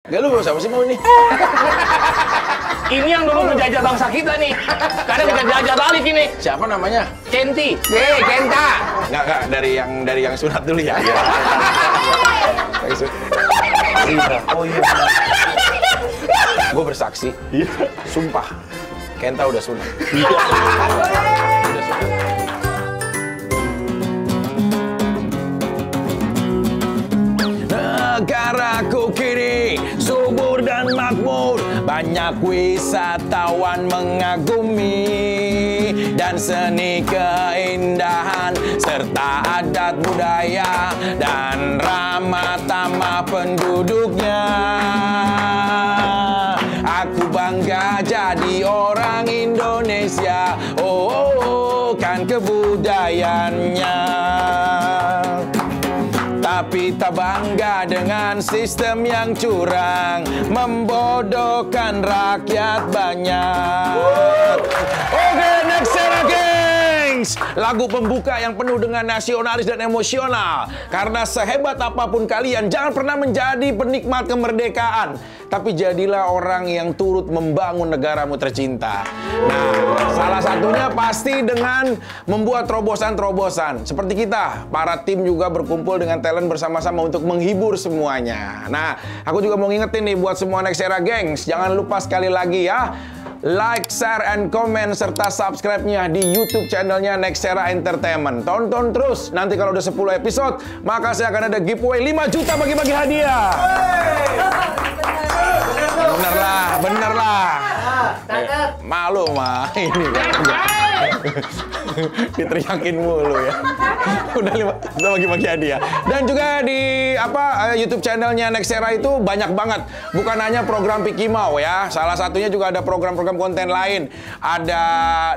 Gak, lu siapa sih mau ini? Ini yang dulu menjajah bangsa kita nih. Sekarang kita jajah balik ini. Siapa namanya? Kenti. Kenta. Enggak, dari yang sunat dulu ya. Oh iya. Gue bersaksi. Sumpah. Kenta udah sunat. Udah sunat. Negaraku kini subur dan makmur, banyak wisatawan mengagumi, dan seni keindahan serta adat budaya dan ramah tamah penduduknya. Aku bangga jadi orang Indonesia, kan kebudayaannya. Tapi tak bangga dengan sistem yang curang, membodohkan rakyat banyak. Oke, next era gengs. Lagu pembuka yang penuh dengan nasionalis dan emosional. Karena sehebat apapun kalian, jangan pernah menjadi penikmat kemerdekaan, tapi jadilah orang yang turut membangun negaramu tercinta. Nah, salah satunya pasti dengan membuat terobosan-terobosan. Seperti kita, para tim juga berkumpul dengan talent bersama-sama untuk menghibur semuanya. Nah, aku juga mau ngingetin nih buat semua Next Era gengs, jangan lupa sekali lagi ya, like, share, and comment, serta subscribe-nya di YouTube channelnya Next Era Entertainment. Tonton terus, nanti kalau udah 10 episode, maka saya akan ada giveaway 5 juta bagi-bagi hadiah. Bener lah. Malu mah ini kan. Diteriakin mulu ya. Udah bagi-bagi hadiah. Dan juga di YouTube channelnya Next Era itu banyak banget. Bukan hanya program Piki Mau ya. Salah satunya juga ada program-program konten lain. Ada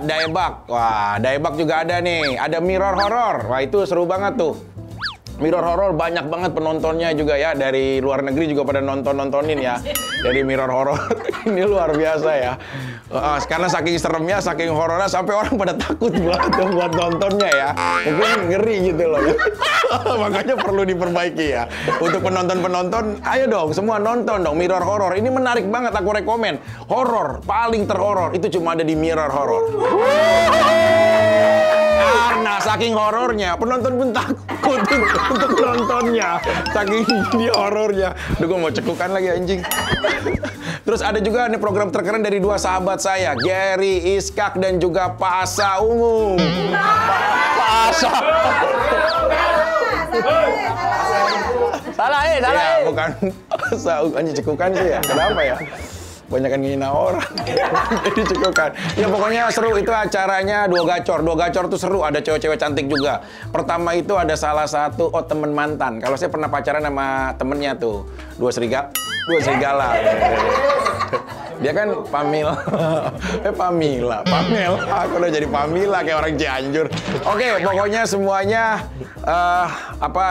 Daebak. Wah, Daebak juga ada nih. Ada Mirror Horror. Wah, itu seru banget tuh. Mirror Horror banyak banget penontonnya juga ya. Dari luar negeri juga pada nontonin ya. Dari Mirror Horror. Ini luar biasa ya. Karena saking seremnya, saking horornya, sampai orang pada takut buat nontonnya ya. Mungkin ngeri gitu loh ya. Makanya perlu diperbaiki ya. Untuk penonton-penonton, ayo dong semua nonton dong Mirror Horror. Ini menarik banget, aku rekomen. Horor, paling terhoror itu cuma ada di Mirror Horror. Karena saking horornya, penonton pun takut untuk nontonnya. Saking dia horornya. Duh, gue mau cekukan lagi anjing. Terus ada juga nih program terkeren dari dua sahabat saya, Gary Iskak dan juga Pak Asa Ungu. Pak Asa. Salah ya. Bukan Asa Ungu, anjing cekukan sih ya. Kenapa ya? Banyakan ngina orang. Jadi cekukan. Ya pokoknya seru itu acaranya Dua Gacor tuh seru, ada cewek-cewek cantik juga. Pertama itu ada salah satu temen mantan. Kalau saya pernah pacaran sama temennya tuh, Dua serigala. Dia kan Pamela. Aku udah jadi Pamela kayak orang Cianjur. Oke, pokoknya semuanya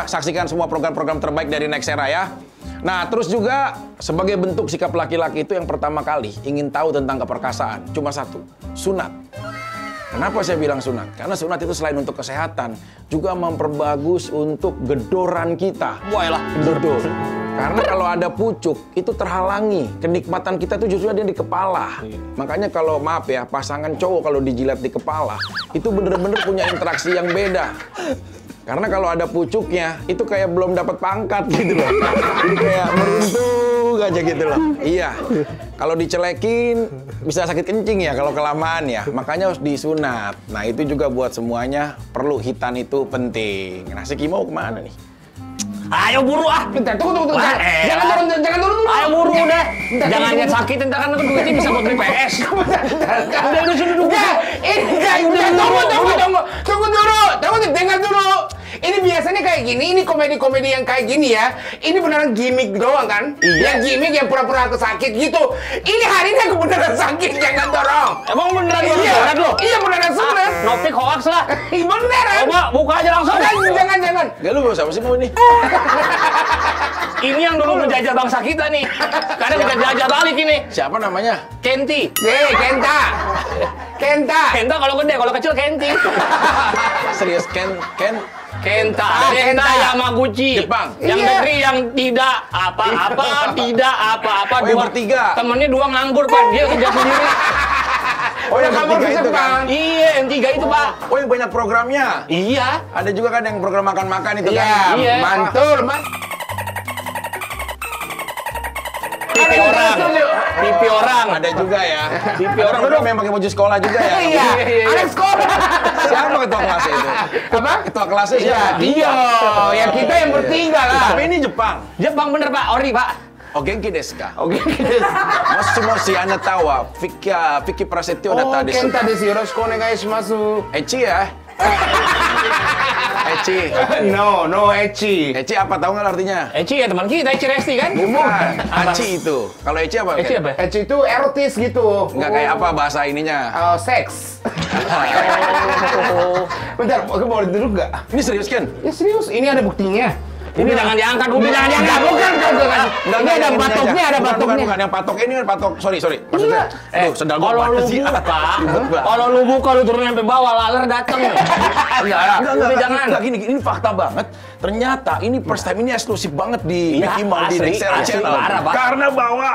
saksikan semua program-program terbaik dari Next Era ya. Nah, terus juga sebagai bentuk sikap laki-laki itu yang pertama kali ingin tahu tentang keperkasaan, cuma satu, sunat. Kenapa saya bilang sunat? Karena sunat itu selain untuk kesehatan, juga memperbagus untuk gedoran kita. Wah, gedor. Karena kalau ada pucuk, itu terhalangi. Kenikmatan kita tuh justru ada di kepala. Makanya kalau, maaf ya, pasangan cowok kalau dijilat di kepala, itu bener-bener punya interaksi yang beda. Karena kalau ada pucuknya, itu kayak belum dapat pangkat gitu loh. Jadi kayak meruntuh aja gitu loh. Iya. Kalau dicelekin, bisa sakit kencing ya kalau kelamaan ya. Makanya harus disunat. Nah, itu juga buat semuanya perlu, hitan itu penting. Nah, si Kimo kemana nih? Ayo buru ah. Bentar, tunggu. Jangan turun. Ayo buru deh. Jangan lihat sakit, entar kan duitnya bisa buat beli PS. Udah sudah dulu. Tunggu, dengar dulu. Ini biasanya kayak gini, ini komedi-komedi yang kayak gini ya. Ini beneran gimmick doang kan? Iya. Yang gimmick yang pura-pura sakit gitu. Ini hari ini aku beneran sakit, jangan dorong. Emang beneran lo? Iya beneran sunat. Nopik hoax lah. Beneran. Coba buka aja langsung. Jangan. Gak, lu siapa sih mau ini? Ini yang dulu menjajah bangsa kita nih. Sekarang kita jajah balik ini. Siapa namanya? Kenti. Kenta. Kenta kalau gede, kalau kecil Kenti. Serius, Ken? Kenta Yamaguchi. Jepang. Yang Iya. negeri yang tidak apa-apa, tidak apa-apa. Oh, yang bertiga. Temennya 2 nganggur, Pak. Dia kerja sendiri. Oh, yang kamu ketiga di itu kan? Jepang. Iya, yang 3 itu, Pak. Oh, yang banyak programnya. Iya. Ada juga kan yang program makan-makan itu Iya, kan? Iya. mantul, Pipi orang. Pipi orang. Ada juga ya. Pipi Ada orang program yang pakai baju sekolah juga ya. Iya, anak sekolah. Siapa ketua kelasnya itu? Apa? Ketua kelasnya Iya, siapa? dia. Ya kita yang bertiga lah. Tapi ini Jepang. Jepang bener, Pak. Ori, Pak. Genki desu ka? Oke. Moshi anatawa Vicky Prasetyo data desu. Kenta desu. Yoroshiku onegaishimasu. Eci ya? Eci. No, Echi. Eci apa tahu nggak artinya? Eci ya teman kita, Eci Resti kan? Bukan. Aci itu. Kalau Eci apa? Eci apa? Echi itu erotis gitu. Nggak kayak apa bahasa ininya? Seks. Bentar, aku boleh duduk nggak? Ini serius kan? Ya serius, ini ada buktinya. Ini jangan diangkat, udah jangan diangkat. Bukan. Ini ada patoknya, ada patoknya. Bukan, yang patok ini kan patok. Sorry. Maksudnya, tuh sendal gua Kalau lu apaan sih? buka, Ribet banget. kalau lu buka lu turun sampai bawah, laler dateng. Udah jangan. Enggak, gini, ini fakta banget. Ternyata ini first time ini eksklusif banget di Iya, Mickey Mouse di asli, Nexera asli, Channel. parah, Pak. Karena bahwa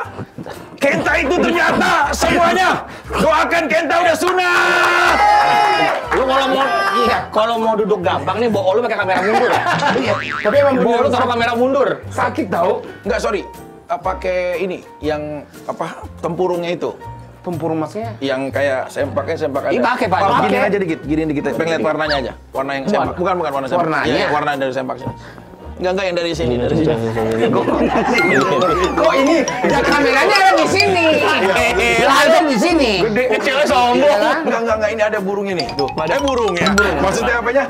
Kenta itu ternyata semuanya doakan Kenta udah sunat. Lu kalau mau duduk gampang nih, bawa lu pakai kamera mundur. Tapi emang Bawa lu bener taruh kamera mundur. sakit tau. Enggak, sorry. Pakai ini yang apa tempurungnya itu. Tempurung masnya. Yang kayak sempak Iya, ada. pakai, Pak, Gini pakai. aja dikit, gini dikit. Pengen lihat warnanya aja. Warna yang sempak. Bukan warna sempak. Warnanya? Iya, warna dari sempak sini. Enggak yang dari sini, dari sini. Kok ini? Ya kameranya ada di sini. Ada di sini. Kecilnya sombong. Enggak, ini ada burungnya nih. Tuh. Burung ya. Maksudnya apanya?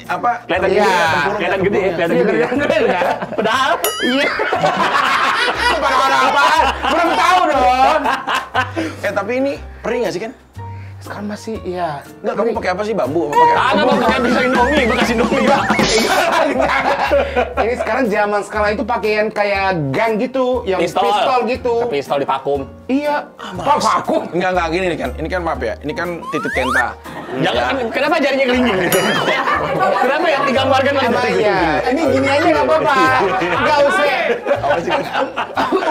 Apa? Kelihatan Iya, gede, kelihatan gede, kelihatan gede. Padahal, Iya. Pada apaan? Belum tahu dong. Tapi ini perih nggak sih kan? Sekarang masih, iya. Enggak, kamu pakai apa sih? Bambu? Apa pakai apa? ada mau pakai bisa Indomie, bekas Indomie. Ini sekarang zaman sekarang itu pakaian kayak gun gitu, yang pistol gitu. Pistol di vakum. Iya. Apa aku? Enggak, gini nih kan. Ini kan maaf ya. Ini kan titik Kenta. Jangan, kenapa jarinya kelingking gitu? Kenapa yang digambarkan lagi? Iya. Ini gini aja nggak apa-apa. Nggak usah.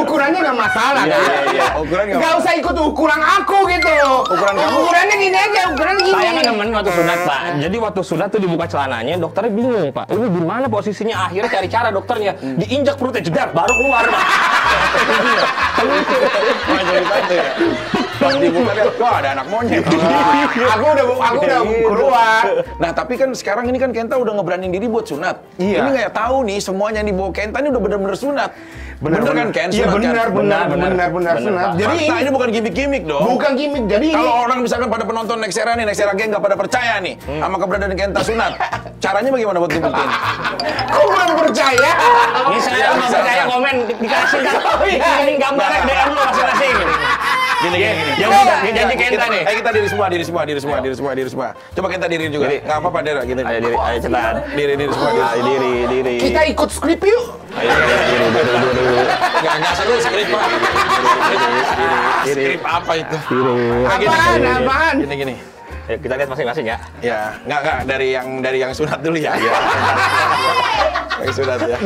Ukurannya nggak masalah kan? Iya. Ukuran Nggak usah ikut ukuran aku gitu. Ukuran kamu? Ukurannya gini aja, ukuran gini. Saya kan nemenin waktu sunat, Pak. Jadi waktu sunat tuh dibuka celananya, dokternya bingung, Pak. Ini gimana posisinya? Akhirnya cari cara dokternya. Diinjak perutnya, jedar, baru keluar, Pak. cerita itu ya. Pas dibuka dia, wah ada anak monyet. Aku udah keluar. Nah tapi kan sekarang ini kan Kenta udah ngeberanin diri buat sunat. Iya. Ini nggak tahu nih semuanya yang dibawa Kenta ini udah bener-bener sunat. Bener kan Ken? Iya Sunat, kan? benar sunat. Jadi Jadi ini bukan gimmick-gimmick dong. bukan gimmick. Jadi Kalau orang misalkan pada penonton Nexera nih, Nexera Gang nggak pada percaya nih sama keberadaan Kenta sunat. Caranya bagaimana buat ngebuktiin? kok belum percaya? Ini saya nggak percaya komen, dikasih kan? Ini gambarnya DM lu masing-masing. Gini. Janji Kenta nih. Kita diri semua. Coba Kenta diri juga. Nggak apa-apa Dera, gini. Ayo diri, ayo cepat. Diri semua. Diri. Kita ikut skrip yuk. Ayo diri. Nggak seru skrip Pak. Skrip apa itu? Apaan? Gini. Ayo kita lihat masing-masing ya. Ya, nggak dari yang sunat dulu ya. Yang sunat ya.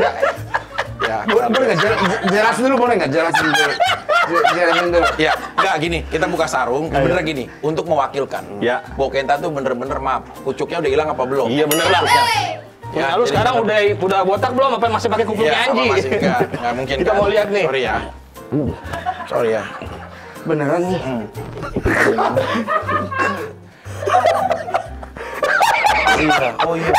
Ya. Boleh nggak jelasin dulu, boleh nggak jelasin dulu? Jelasin dulu. Ya, nggak gini, kita buka sarung, bener gini, untuk mewakilkan. Ya. Bahwa Kenta tuh bener-bener maaf, kucuknya udah hilang apa belum? Iya bener lah. Ya, lu jadi sekarang udah botak belum? Apa masih pakai kupluknya Ya, Anji? masih nggak mungkin. Kita kan? mau lihat nih. Sorry ya. Beneran nih. Oh iya.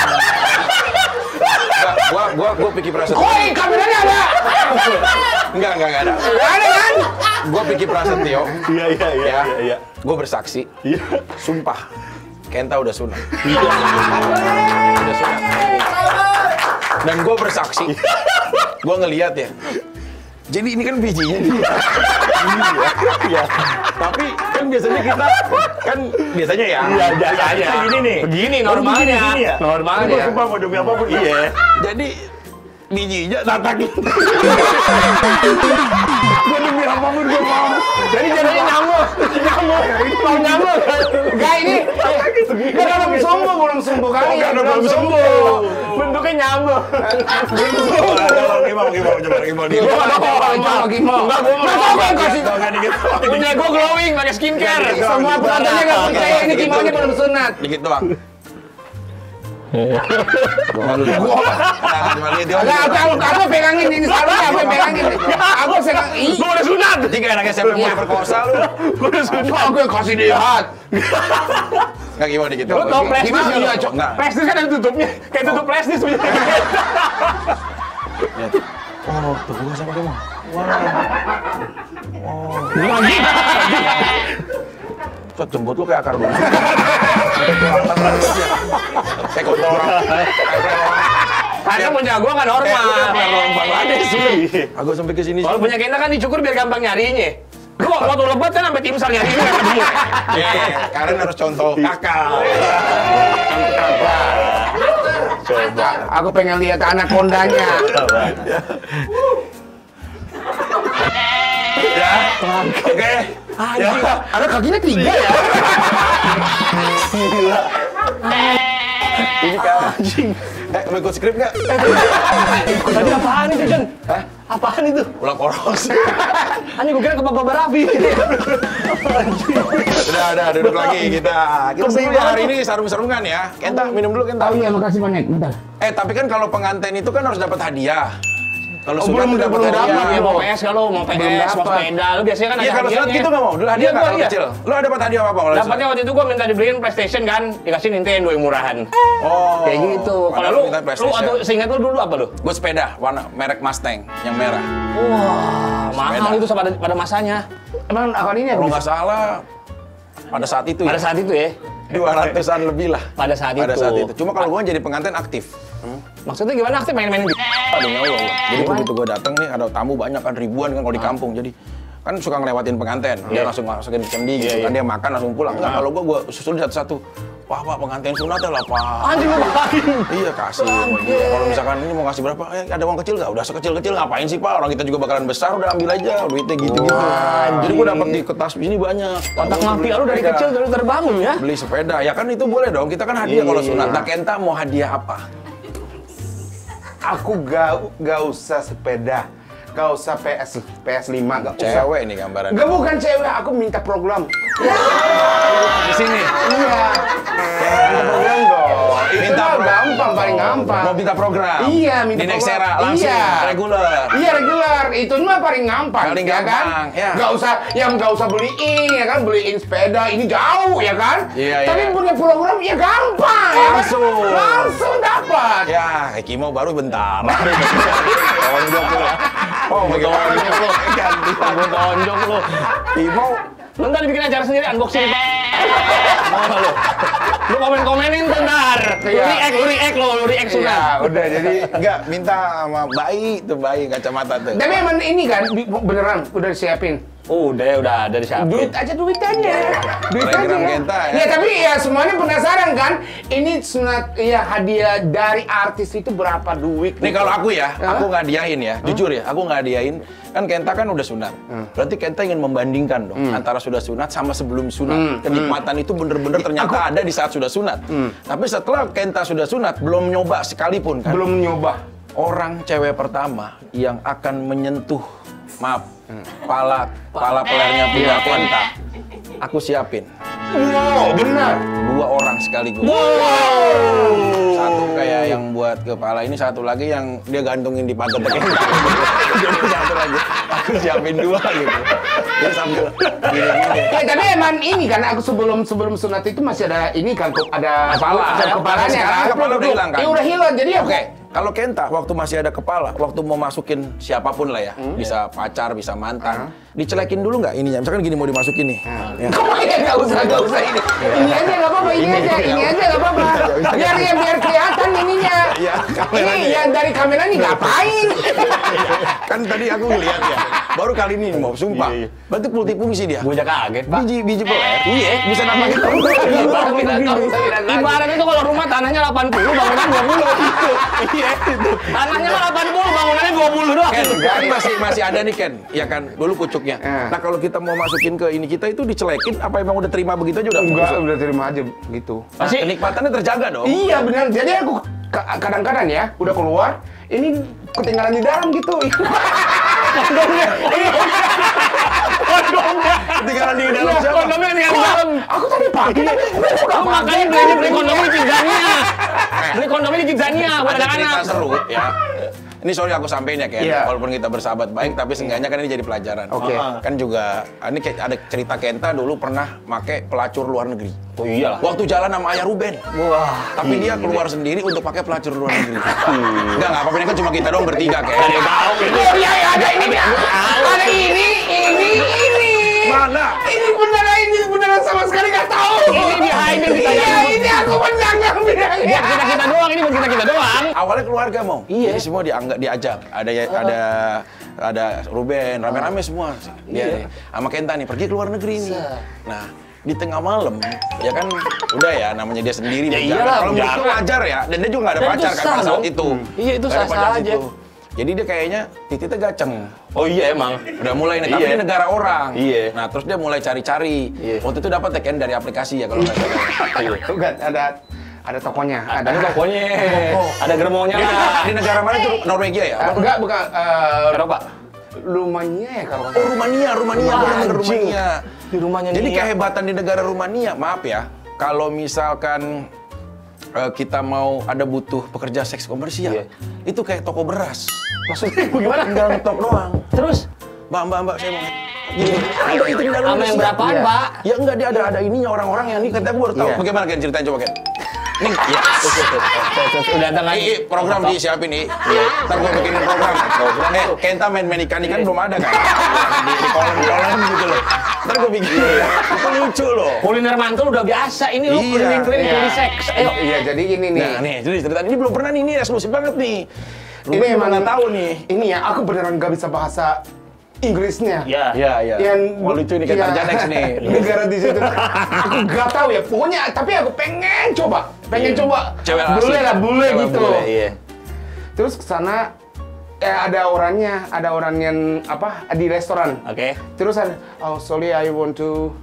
Gua pikir Prasetyo. Koi, kameranya ada. Enggak ada. Ada kan? Gua pikir Prasetyo. Iya. Gua bersaksi. Iya. Sumpah. Kenta udah sunat. Iya. Udah sunat. Dan gua bersaksi. Gua ngelihat ya. Jadi ini kan bijinya nih. Iya. Tapi kan biasanya kita biasanya ya. Iya, biasanya. Begini nih. Begini normalnya. Normalnya. Gua sumpah mau demi apapun. Iya. Jadi bijinya tatakin. Gua demi apapun gua mau. Jadi jadinya nyamuk. Mau nyamuk. Enggak ini. Belum sembuh kali ya. Belum sembuh. Bentuknya nyambung. Gimana? Enggak, gua kasih. Punya gua glowing pakai skincare. Semua penontonnya nggak percaya ini Kimaunya belum sunat. Dikit doang. Aku pegangin ini salurnya, aku pegangin. Aku sedang Gua udah sunat. Jika anaknya siapa yang mau diperkosa lu? Gua udah sunat. aku yang kasih lihat. Nggak gimana dikit Lu doang. tau plastis Gimana? nggak? Iya, Cok. Nggak. Plastis kan ada tutupnya. Kayak tutup plastis punya. Oh, tuh gua sama dia mah. Lagi. Cot, jembut lu kayak akar dulu. Kayak kontol orang. Karena punya gua nggak normal. Orang Bangladesh lu. Aku sampai ke sini. Kalau punya kita kan dicukur biar gampang nyarinya. Gua waktu lebat kan sampai timsar nyarinya nggak ketemu. Karen harus contoh kakak. Coba. Aku pengen lihat anak kondanya. Ya, oke. Ya, Ada kakinya 3 ya. ini kan anjing. Mau ikut skrip nggak? Tadi apaan itu, Jon? Hah? Apaan itu? Ulang poros. Anjing gua kira kebab barafi. Udah, duduk lagi kita. Kita sebenarnya hari ini sarung-sarungan ya. Kenta, minum dulu Kenta. Oh iya, makasih banyak. Bentar. Tapi kan kalau pengantin itu kan harus dapat hadiah. Kalau Oh, sunat belum tuh dapat dapat. hadiah. Ya mau PS kalau mau PS, mau dapat. sepeda. Lu biasanya kan Iya, ada kalau sunat hadiahnya. gitu nggak mau? Dulu hadiah nggak kalau Iya. kecil? Lu ada dapat hadiah apa kalau Dapatnya sunat? waktu itu gua minta dibeliin PlayStation kan, dikasih Nintendo yang murahan. Oh. Kayak gitu. Kalau Padahal lu minta PlayStation. waktu seingat lu dulu apa lu? Gue sepeda warna merek Mustang yang merah. Wah, mahal itu pada masanya. Emang akun ini Kalau nggak salah pada saat itu Pada ya. saat itu ya. 200-an lebih lah. Pada saat itu. Cuma kalau gue jadi pengantin aktif. Maksudnya gimana aktif main-mainin di Aduh nggak Allah. Jadi begitu gue datang nih ada tamu banyak kan ribuan kan kalau di kampung. Jadi kan suka ngelewatin pengantin. Dia langsung masukin ke cembi gitu kan dia makan langsung pulang. Enggak kalau gue susul satu-satu. Wah Pak pengantin sunat ya lah Pak. anjing lu ngapain? Iya kasih. Kalau misalkan ini mau kasih berapa? Ada uang kecil nggak? Udah sekecil-kecil ngapain sih Pak? Orang kita juga bakalan besar udah ambil aja duitnya gitu-gitu. Jadi gue dapat di kertas ini banyak. Otak mafia lu dari kecil dari terbangun ya. Beli sepeda ya kan itu boleh dong. Kita kan hadiah kalau sunat. Nah Kenta mau hadiah apa? Aku gak usah sepeda. Gak usah PS5, gak usah. Cewek ini gambaran. Gak bukan cewek, aku minta program. Di sini. Iya. Minta program dong. Minta Itu program. gampang, paling gampang. Mau minta program. Iya, minta di program. Nexera langsung Iya. reguler. Iya regular, itu mah paling gampang, Paling ya gampang, kan? ya. Gak usah beliin, ya kan? Beliin sepeda, ini jauh, ya kan? Iya, Tapi iya. punya program, ya gampang, ya kan? Langsung. Langsung dapat. Ya, Kimo baru bentar. Tonjok lu. Oh, bagaimana? Ganti Gua tonjok lu. Kimo. Lu ntar dibikin acara sendiri unboxing Pak. Mau nggak lu? Lu komen-komenin tuh ntar. Lu react sunat. Iya, udah jadi. Enggak, minta sama bayi kacamata tuh. Tapi emang ini kan beneran udah disiapin. Udah ada di siapa? Duit aja. Duit aja. Telegram Kenta, ya. Ya tapi ya semuanya penasaran kan. Ini sunat ya hadiah dari artis itu berapa duit? Nih kalau aku ya, Hah? aku nggak hadiahin ya, jujur ya, aku nggak hadiahin. Kan Kenta kan udah sunat, berarti Kenta ingin membandingkan dong antara sudah sunat sama sebelum sunat. Kenikmatan itu bener-bener ternyata ada di saat sudah sunat. Tapi setelah Kenta sudah sunat, belum nyoba sekalipun kan. Belum nyoba. Orang cewek pertama yang akan menyentuh, maaf, pala pelernya punya Kenta, aku siapin. Wow, benar. 2 orang sekaligus. Satu kayak yang buat kepala ini, satu lagi yang dia gantungin di pantat Kenta. Jadi satu lagi, aku siapin 2 gitu. Dia sambil gini-gini. Ya, tapi emang ini kan aku sebelum sunat itu masih ada ini kan ada kepalanya Sekarang kan. kepala udah hilang kan? Ya udah hilang. Jadi Oke, kalau Kenta waktu masih ada kepala, waktu mau masukin siapapun lah ya, bisa pacar, bisa mantan, dicelekin dulu nggak ininya? Misalkan gini mau dimasukin nih. Ya. nggak usah ini. Ini aja nggak apa-apa, ini aja nggak apa-apa. Biar kelihatan ininya. Iya, kameranya. Ini yang dari kameranya ngapain? Kan tadi aku ngeliat ya, baru kali ini mau sumpah. Berarti multifungsi dia. Gua aja kaget, Pak. Biji peler. Iya, bisa nambah gitu. Ibaratnya itu kalau rumah tanahnya 80, bangunan 20 gitu. Iya itu. Tanahnya mah 80, bangunannya 20 doang. Ken, kan masih ada nih Ken, ya kan, dulu pucuknya. Nah kalau kita mau masukin ke ini kita itu dicelekin, apa emang udah terima begitu aja udah? Enggak, udah terima aja gitu. Nah, kenikmatannya terjaga dong. Iya benar. Jadi kadang-kadang ya udah keluar, ini ketinggalan di dalam gitu. Ketinggalan di dalam siapa? Kondomnya ketinggalan di dalam. Aku tadi pakai. Kamu makanya beli kondomnya di Kidzania. Beli kondomnya di Kidzania buat Ada cerita anak-anak. seru ya. Ini sorry aku sampein ya Ken, Iya. walaupun kita bersahabat baik, tapi seenggaknya kan ini jadi pelajaran. Oke. Kan juga, ini ada cerita Kenta dulu pernah make pelacur luar negeri. Oh iyalah. Waktu jalan sama Ayah Ruben. Wah. Tapi dia keluar sendiri untuk pakai pelacur luar negeri. Enggak apa-apa, ini kan cuma kita doang bertiga Ken. Ada yang tahu itu. Oh iya, ada ini. Ada ini. Mana? Ini beneran sama sekali nggak tahu. Ini di hiding kita. Iya, ini aku menyanggah bilangnya. Buat kita doang, ini buat kita doang. Awalnya keluarga mau. Iya. Jadi semua diajak. Ada Ruben, rame-rame semua. Dia sama Kenta nih pergi ke luar negeri nih. Nah, di tengah malam, ya kan udah ya namanya dia sendiri. Ya di jalan. iyalah, Kalau menurut itu jangan. wajar ya. Dan dia juga nggak ada Dan itu pacar kan sah pada saat dong. itu. Iya, itu Nggak ada sah-sah pacar aja. situ. Jadi dia kayaknya titiknya gaceng. Oh iya emang. Udah mulai nih, tapi Iya. ini negara orang. Iya. Nah, terus dia mulai cari-cari. Iya. Waktu itu dapat ya Ken dari aplikasi ya kalau nggak salah. Itu kan ada tokonya. Ada tokonya. Ada gerbongnya Di, lah. di negara mana itu? Norwegia ya? Apa? Enggak, bukan. Eropa. Rumania ya kalau Oh, Rumania, benar-benar Anjing. Rumania. Di rumahnya Jadi Nia. kehebatan di negara Rumania, maaf ya, kalau misalkan kita mau ada butuh pekerja seks komersial, Iya. itu kayak toko beras. Maksudnya gimana? Tinggal ngetok doang. Terus Mbak, saya mau gini. Ada itu di dalam sama yang siap. berapaan, Iya. Pak? Ya enggak, dia ada ininya orang-orang yang ini katanya gue baru tahu. Iya. Bagaimana Ken ceritain coba Ken? Nih, ya. Udah datang lagi. Ini program disiapin nih. Ntar gue bikinin program. Kenta main ikan belum ada kan? Di kolam gitu loh. Ntar gue bikin. Itu lucu loh. Kuliner mantul udah biasa. Ini lo Iya. keliling-keliling Iya. kuli seks. Ayo. Iya, jadi gini nih. Nah nih, jadi ceritaan ini belum pernah nih, ini eksklusif banget nih. Ini emang nggak tahu nih. Ini ya, aku beneran nggak bisa bahasa Inggrisnya. Ya. Iya. Oh lucu nih Kenta Janex nih. Negara di situ. Aku nggak tahu ya. Pokoknya, tapi aku pengen coba. Cewek asli. Bule Cewek gitu. bule, iya. Terus ke sana ada orang yang apa di restoran. Oke. Terus ada, oh sorry, I want to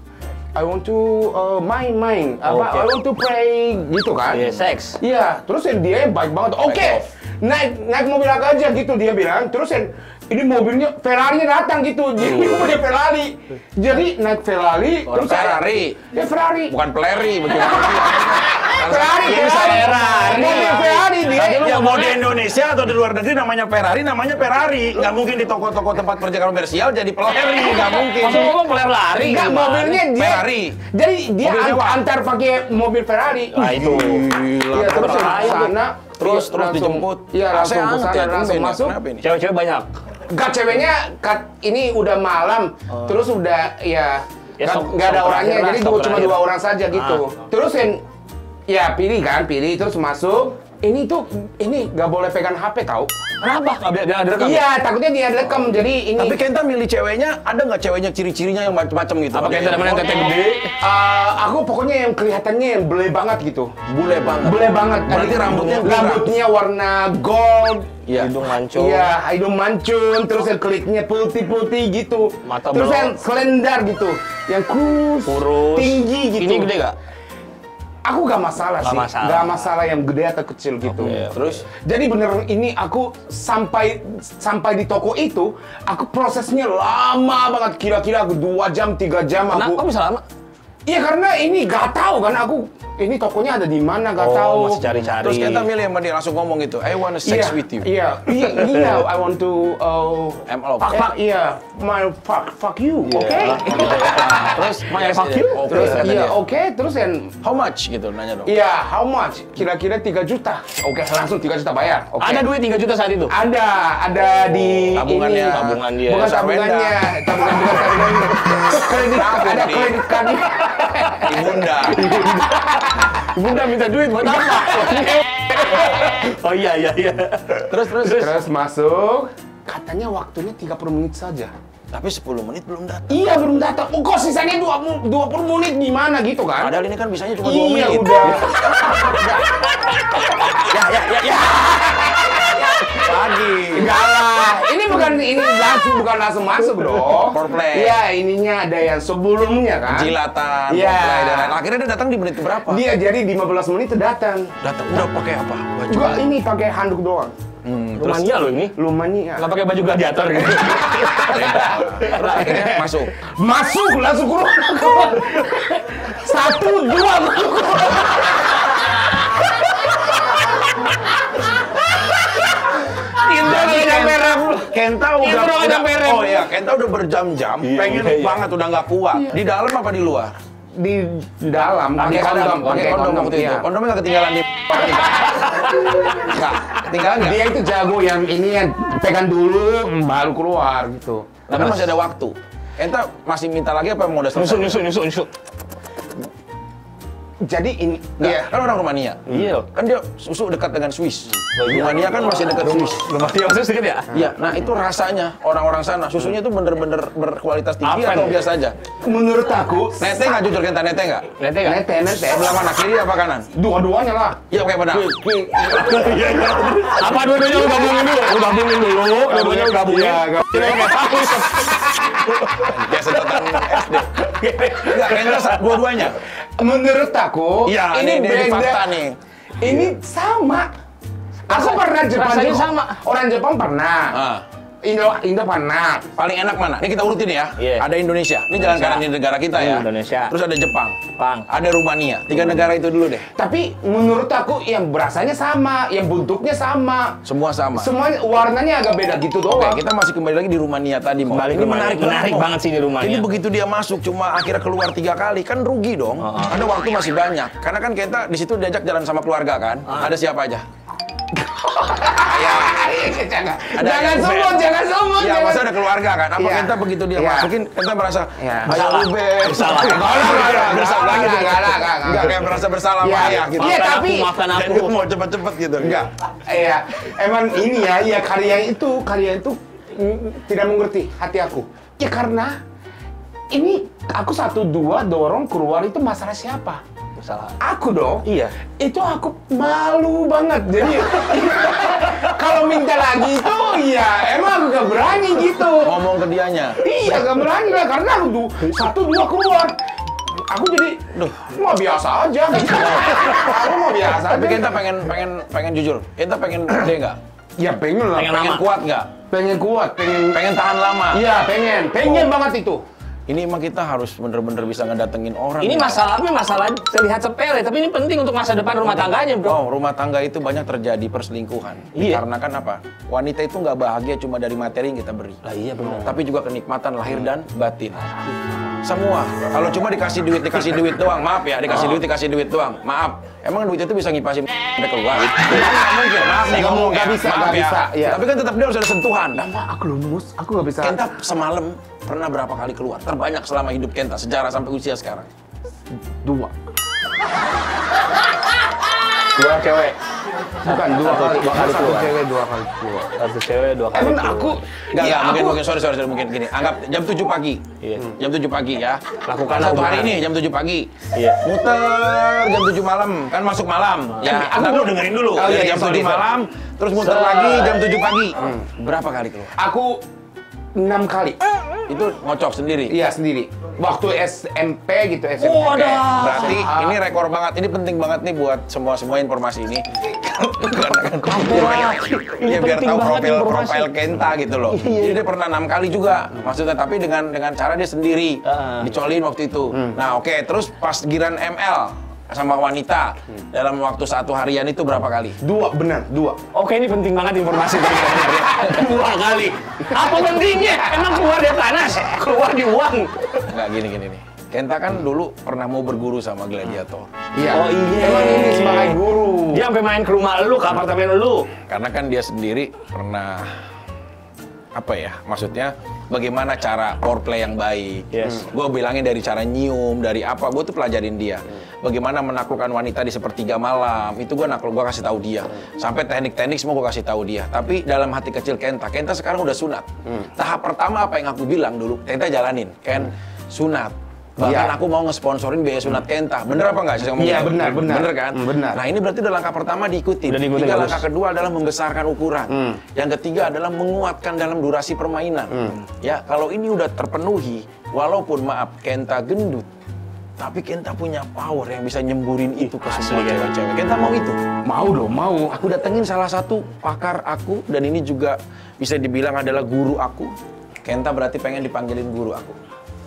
main. Apa? Oke. I want to play gitu kan? Iya, seks. Iya. Terus dia baik banget. Oke. Naik mobil aku aja gitu dia bilang. Terus ini mobilnya Ferrari datang gitu. Jadi mobilnya Ferrari. Jadi naik Ferrari. Orang terus saya- Ferrari. Ya Ferrari. Bukan Peleri, betul. Ferrari. Mobil Ferrari dia. Ya mau di Indonesia atau di luar negeri namanya Ferrari. Nggak mungkin di toko-toko tempat perjalanan komersial jadi Peleri, nggak mungkin. Masa ngomong peler lari? Enggak, gimana? mobilnya dia. Ferrari. Jadi dia Mobil sewa. antar pakai mobil Ferrari. Nah itu. Gila, Iya, terus berbahaya ke tuh. sana. Terus langsung- dijemput. Iya, langsung ke anget sana, ya, langsung tumben ya. masuk. Kenapa ini? Cewek-cewek banyak. Gak ceweknya, ini udah malam, terus udah ya, Ya, nggak ada stop orangnya, terakhir lah, jadi stop cuma terakhir. 2 orang saja gitu. Terus yang, ya pilih, terus masuk. Ini nggak boleh pegang HP tahu? Kenapa? Nggak biar dia direkam? Iya, takutnya dia rekam, jadi ini. Tapi Kenta milih ceweknya, ada nggak ceweknya ciri-cirinya yang macam-macam gitu? Apa kayak teman yang tete gede? Aku pokoknya yang kelihatannya yang bule banget gitu. Bule banget. Bule banget. Berarti rambutnya warna gold. Iya. Hidung mancung. Iya, hidung mancung, terus yang kulitnya putih-putih gitu. Mata terus belok. yang slender gitu. Yang Kurus. tinggi gitu. Ini gede gak? Aku gak masalah Nggak sih. masalah. Gak masalah yang gede atau kecil gitu. Terus? Jadi beneran ini aku sampai di toko itu, aku prosesnya lama banget. Kira-kira aku 2 jam, 3 jam Nah, aku. kok bisa lama? Iya karena ini gak tahu kan aku. Ini tokonya ada di mana gak Oh, tahu. masih cari-cari. Terus Kenta milih sama dia langsung ngomong gitu, I wanna sex with you. Iya, I want to ML. fuck, iya, my fuck you, oke? Terus My fuck you? Oke, Terus kata iya, dia. oke, terus yang How much gitu nanya dong. iya, how much? Kira-kira 3 juta. Oke, langsung 3 juta bayar. Oke. Ada duit 3 juta saat itu? Ada di Tabungannya. ini. Tabungan dia. Bukan Dasar tabungannya, tabungan bukan tabungannya. Kredit, Tabung ada di- kredit card. Ibunda. Bunda minta duit buat apa? Oh iya. Terus masuk. Katanya waktunya 30 menit saja. Tapi 10 menit belum datang. Iya, belum datang. Oh, kok sisanya 20 menit gimana gitu kan? Padahal ini kan bisanya cuma 2 Iya, menit. udah. Ya. Lagi. Enggak lah, ini bukan langsung masuk dong. Foreplay. Iya, ininya ada yang sebelumnya kan. Jilatan, Iya. foreplay, dan lain. Akhirnya dia datang di menit berapa? Dia jadi 15 menit datang. Datang udah pakai apa? Baju. Juga ini pakai handuk doang. Rumania loh ini. Lumanya. Nggak pakai baju gladiator gitu. Akhirnya masuk. Masuk langsung keluar. 1, 2 masuk keluar. Jadi Kenta udah oh iya, Kenta udah berjam-jam, pengen banget, udah nggak kuat. Di dalam apa di luar? Di dalam pakai kondom waktu itu. iya. Kondomnya nggak ketinggalan di nggak, ketinggalan nggak? Dia itu jago yang ini yang pegang dulu baru keluar gitu. Tapi masih ada waktu. Kenta masih minta lagi apa mau udah selesai? Nyusuk. Jadi ini Iya, kan orang Rumania. Iya. Kan dia susu dekat dengan Swiss. Rumania kan masih dekat Swiss. Rumania maksudnya sedikit ya? Iya, nah itu rasanya orang-orang sana susunya itu bener-bener berkualitas tinggi Apa atau nih? biasa aja? menurut aku Nete nggak jujur Kenta, nete nggak? Nete nggak? nete Sebelah mana, kiri apa kanan? dua-duanya lah. Iya pakai pedang. Apa dua-duanya lu gabungin dulu? Lu gabungin dulu. Dua-duanya lu gabungin. Kayak sedotan SD. Enggak, Kenta dua-duanya. Menurut aku Iya, ini ini beda. fakta nih. Ini sama. Aku pernah Jepang rasanya juga. sama. Orang Jepang pernah. Ah. Indo pernah. Paling enak mana? Ini kita urutin ya. Iya. Ada Indonesia. Ini jalan kanan di negara kita ya. Indonesia. Terus ada Jepang. Jepang. Ada Rumania. 3 negara itu dulu deh. Tapi menurut aku yang berasanya sama, yang bentuknya sama. Semua sama. Semuanya warnanya agak beda gitu Oke, doang. kita masih kembali lagi di Rumania tadi, Mo. Kembali Ini ke Rumania. Menarik Mo. banget sih di Rumania. Ini begitu dia masuk, cuma akhirnya keluar 3 kali, kan rugi dong. Ada waktu masih banyak. Karena kan kita di situ diajak jalan sama keluarga kan. Ada siapa aja? Jangan Ayah semut, Ruben. jangan semut. Iya, masa ada keluarga kan? Apa Iya. Kenta begitu dia Iya. masukin, Kenta merasa Iya. ayah Ruben. Bersalah. Bersalah gitu. Enggak. Enggak kayak merasa bersalah sama Iya. ayah gitu. Iya, tapi maafkan Dan aku. dia mau cepet-cepet gitu. Enggak. Iya, emang ini ya kalian itu tidak mengerti hati aku. Ya karena ini aku 1-2 dorong keluar itu masalah siapa? Salah. Aku dong. Iya. Itu aku malu banget. Jadi kalau minta lagi itu ya emang aku gak berani gitu. Ngomong ke dianya. Iya gak berani lah karena aku 1-2 keluar. Aku jadi, mau biasa aja gitu. Aku mau biasa Tapi aja. Kenta pengen jujur. Kenta pengen gede nggak? Ya pengen lah. Pengen Pengen lama. kuat nggak? Pengen kuat, Pengen tahan lama. Iya pengen banget itu. Ini emang kita harus bener-bener bisa ngedatengin orang. Ini ya. masalah terlihat sepele, tapi ini penting untuk masa depan rumah tangganya, bro. Oh, rumah tangga itu banyak terjadi perselingkuhan. Iya. Karena kan apa? Wanita itu nggak bahagia cuma dari materi yang kita beri. Lah iya benar. Tapi juga kenikmatan lahir dan batin. Semua. Kalau cuma dikasih duit doang, maaf ya, dikasih duit doang. Maaf. Emang duit itu bisa ngipasin udah keluar? Nggak mungkin. Maaf nih ngomong ya. Nggak bisa, Maaf nggak ya. bisa, iya. Tapi kan tetap dia harus ada sentuhan. Lama aku lemus, aku gak bisa. Kenta semalam pernah berapa kali keluar? Terbanyak selama hidup Kenta sejarah sampai usia sekarang. 2. 2 cewek. Bukan 2 kali. Satu cewek 2 kali keluar. Satu cewek 2 kali. Emang aku, Enggak, ya mungkin, sorry, mungkin gini. Anggap jam 7 pagi. Iya. Jam 7 pagi ya. Lakukanlah Satu hari hubungan. ini jam 7 pagi. Iya. Muter jam 7 malam, kan masuk malam. Ya, aku aku belum dengerin dulu. Oh, Dari iya, jam sorry, 7 malam, terus muter lagi jam 7 pagi. Berapa kali keluar? Aku 6 kali. Itu ngocok sendiri. Iya sendiri. Waktu SMP gitu, SMP. Berarti ini rekor banget, ini penting banget nih buat semua informasi ini. Karena kan ya biar penting tahu banget profil Kenta gitu loh. Jadi dia pernah 6 kali juga, maksudnya tapi dengan cara dia sendiri dicolin waktu itu. Nah oke, terus pas giran ML sama wanita dalam waktu 1 harian itu berapa kali? 2, benar, 2. Oke, ini penting banget informasi dari kalian ya. 2 kali. Apa pentingnya? Emang keluar dari panas, keluar di uang. Nggak gini nih. Kenta kan dulu pernah mau berguru sama gladiator. Iya. Oh, iya. Emang ini sebagai guru. Dia sampai main ke rumah lu, ke apartemen lu. Karena kan dia sendiri pernah apa ya? Maksudnya bagaimana cara foreplay yang baik. Yes. Gue bilangin dari cara nyium, dari apa, gue tuh pelajarin dia. Bagaimana menaklukkan wanita di sepertiga malam, itu gue kasih tahu dia. Sampai teknik-teknik semua gue kasih tahu dia. Tapi dalam hati kecil Kenta sekarang udah sunat. Tahap pertama apa yang aku bilang dulu, Kenta jalanin, Ken, sunat. Bahkan aku mau ngesponsorin biaya sunat Kenta. Bener apa nggak sih? Iya, benar. Bener kan? Benar. Nah ini berarti udah langkah pertama diikuti. Udah diikuti, bagus. Langkah kedua adalah membesarkan ukuran. Yang ketiga adalah menguatkan dalam durasi permainan. Ya, kalau ini udah terpenuhi, walaupun maaf Kenta gendut, tapi Kenta punya power yang bisa nyemburin itu ke semua cewek-cewek. Kenta mau itu? Mau dong, mau. Aku datengin salah satu pakar aku, dan ini juga bisa dibilang adalah guru aku. Kenta berarti pengen dipanggilin guru aku.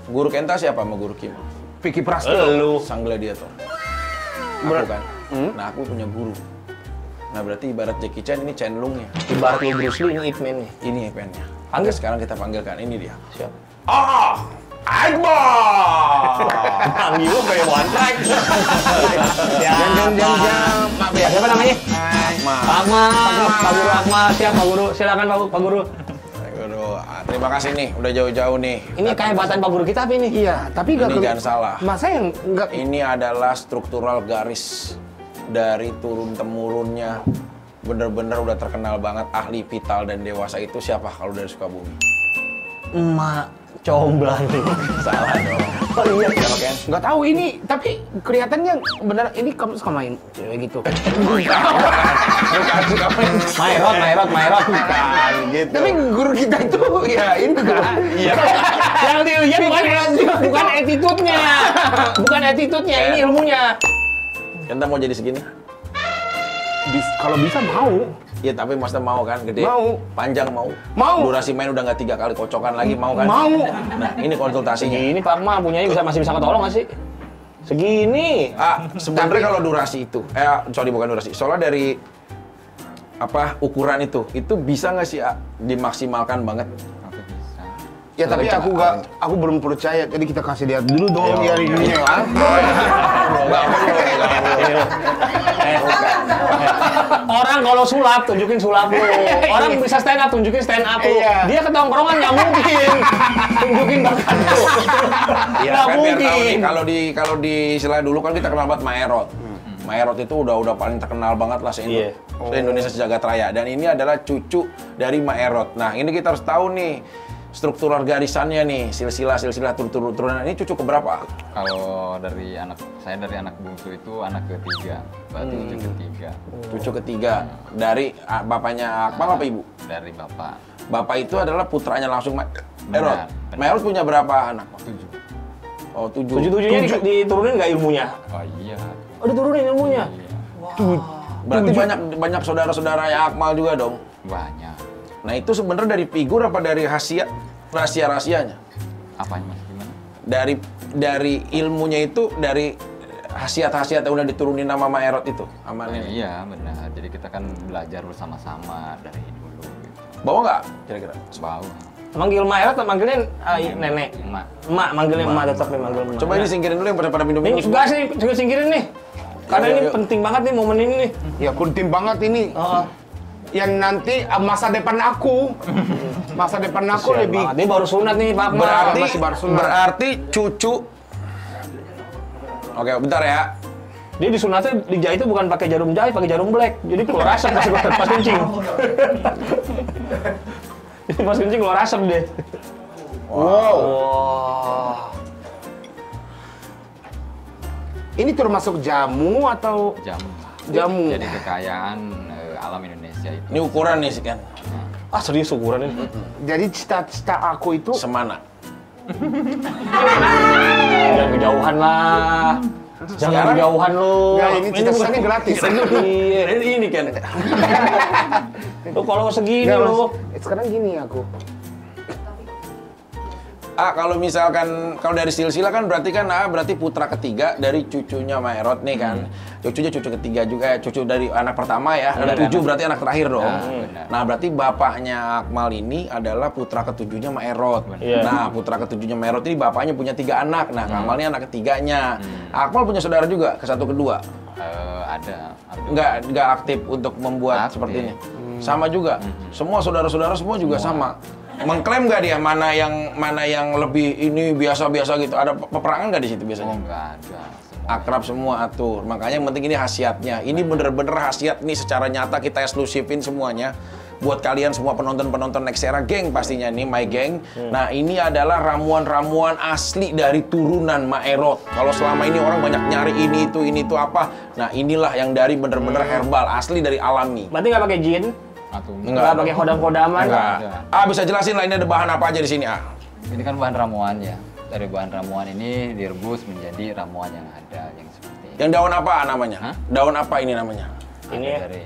Guru Kenta siapa sama guru Kim? Vicky Prasetyo. Sang gladiator. Aku kan? Nah aku punya guru. Nah berarti ibarat Jackie Chan, ini Chen Lung ya. Ibarat lu Bruce Lee, ini Ip Man nih. Ini eventnya. Panggil. Sekarang kita panggilkan, ini dia. Siap. Akbar! Panggil lu kayak one track. Jam. Maaf ya, siapa namanya? Akmal. Pak Guru Akmal, siap Pak Guru. Silakan Pak Guru. Aduh, terima kasih nih, udah jauh-jauh nih. Ini kehebatan Pak Guru kita apa ini? Iya, tapi Ini jangan salah. Masa yang enggak Ini adalah struktural garis dari turun-temurunnya. Bener-bener udah terkenal banget, ahli vital dan dewasa itu siapa kalau dari Sukabumi? Emak comblang nih. Salah dong. Oh iya. Siapa Ken? nggak tahu ini, tapi kelihatannya bener ini kamu suka main cewek gitu. Bukan suka main. Maerot. Bukan gitu. Tapi guru kita itu ya ini juga. Iya. Yang dilihat bukan attitude-nya. Bukan attitude-nya, ini ilmunya. Kenta mau jadi segini? Kalau bisa mau. Iya, tapi Master mau kan gede? Mau. Panjang mau? Mau. Durasi main udah nggak 3 kali kocokan lagi mau kan? Mau. Nah, ini konsultasinya. Segini Pak Akmal punyanya masih bisa ketolong nggak sih? Segini. Sebenarnya kalau durasi itu, sorry bukan durasi. Soalnya dari ukuran itu bisa nggak sih dimaksimalkan banget? Ya tapi aku belum percaya. Jadi kita kasih lihat dulu dong di hari ini ya. Orang kalau sulap tunjukin sulap lu. Orang bisa stand up tunjukin stand up lu. Iya. Dia ke tongkrongan nggak mungkin tunjukin bakat lu. Iya Nggak kan biar tahu nih. mungkin. Kalau di istilah dulu kan kita kenal banget Maerot. Maerot itu udah paling terkenal banget lah se-Indonesia sejagat raya. Dan ini adalah cucu dari Maerot. Nah ini kita harus tahu nih struktural garisannya nih, silsilah turunan ini cucu keberapa? Kalau saya dari anak bungsu itu anak ketiga, berarti cucu ketiga. Cucu ketiga dari bapaknya Akmal apa ibu? Dari bapak. Bapak itu adalah putranya langsung Maerot. Benar. Maerot punya berapa anak? 7. Oh 7. Tujuh-tujuhnya diturunin nggak ilmunya? Oh iya. Oh diturunin ilmunya? Iya. Berarti banyak saudara-saudara ya Akmal juga dong? Banyak. Nah itu sebenarnya dari figur apa dari rahasia-rahasianya? Apanya mas? Gimana? Dari ilmunya itu, dari khasiat-khasiat yang udah diturunin nama Maerot itu sama nenek. Iya benar. Jadi kita kan belajar bersama-sama dari dulu. Gitu. Bawa nggak kira-kira? Bawa. Manggil Maerot manggilnya nenek. Emak. Emak manggilnya emak tetap nih manggil emak. Coba ini singkirin dulu yang pada minum Ini enggak sih, juga singkirin nih. Karena Yuk, ini yuk. penting banget nih momen ini nih. Ya penting banget ini. Yang nanti masa depan aku Siap lebih banget. Ini baru sunat nih Pak Akmal. masih baru sunat. Berarti cucu. Oke, bentar ya. Dia disunatnya dijahit itu bukan pakai jarum jahit, pakai jarum black. Jadi keluar asap pas kencing. Jadi pas kencing keluar asap deh. wow. Wah. Ini termasuk jamu atau Jamu. jamu? Jadi kekayaan alam Indonesia itu. Ini ukuran nih sih kan. Serius ukuran ini. Jadi cita-cita aku itu Semana. Jangan kejauhan lah. Jangan kejauhan lu. Nggak, ini cita-citanya gratis. Iya, Ini kan. lu kalau segini Nggak, lu. Mas. Sekarang gini aku. Kalau misalkan kalau dari silsilah kan berarti kan berarti putra ketiga dari cucunya Maerot nih kan. Cucunya cucu ketiga juga, cucu dari anak pertama ya. Ada 7 berarti anak terakhir dong. benar. Nah, berarti bapaknya Akmal ini adalah putra ketujuhnya Maerot. Iya. Nah, putra ketujuhnya Maerot ini bapaknya punya 3 anak. Nah, Akmal ini anak ketiganya. Akmal punya saudara juga, ke 1 ke 2. Ada. Nggak aktif untuk membuat Aktif. seperti ini. Sama juga. Semua saudara-saudara semua juga sama. Mengklaim nggak dia mana yang lebih ini biasa-biasa gitu? Ada peperangan nggak di situ biasanya? Oh nggak ada. Semua. Akrab semua atur. Makanya yang penting ini khasiatnya. Ini bener-bener khasiat nih secara nyata kita eksklusifin semuanya. buat kalian semua penonton-penonton Nexera Geng pastinya nih, My Geng. Nah, ini adalah ramuan-ramuan asli dari turunan Maerot. Kalau selama ini orang banyak nyari ini itu apa. Nah, inilah yang dari bener-bener herbal, asli dari alami. Berarti nggak pakai jin? Atau Nggak pakai hodam-hodaman? Enggak. Bisa jelasin lah ini ada bahan apa aja di sini, ini kan bahan ramuan ya. Dari bahan ramuan ini direbus menjadi ramuan yang ada yang seperti ini. Yang daun apa namanya? Hah? Daun apa ini namanya? Ada Ini ya? dari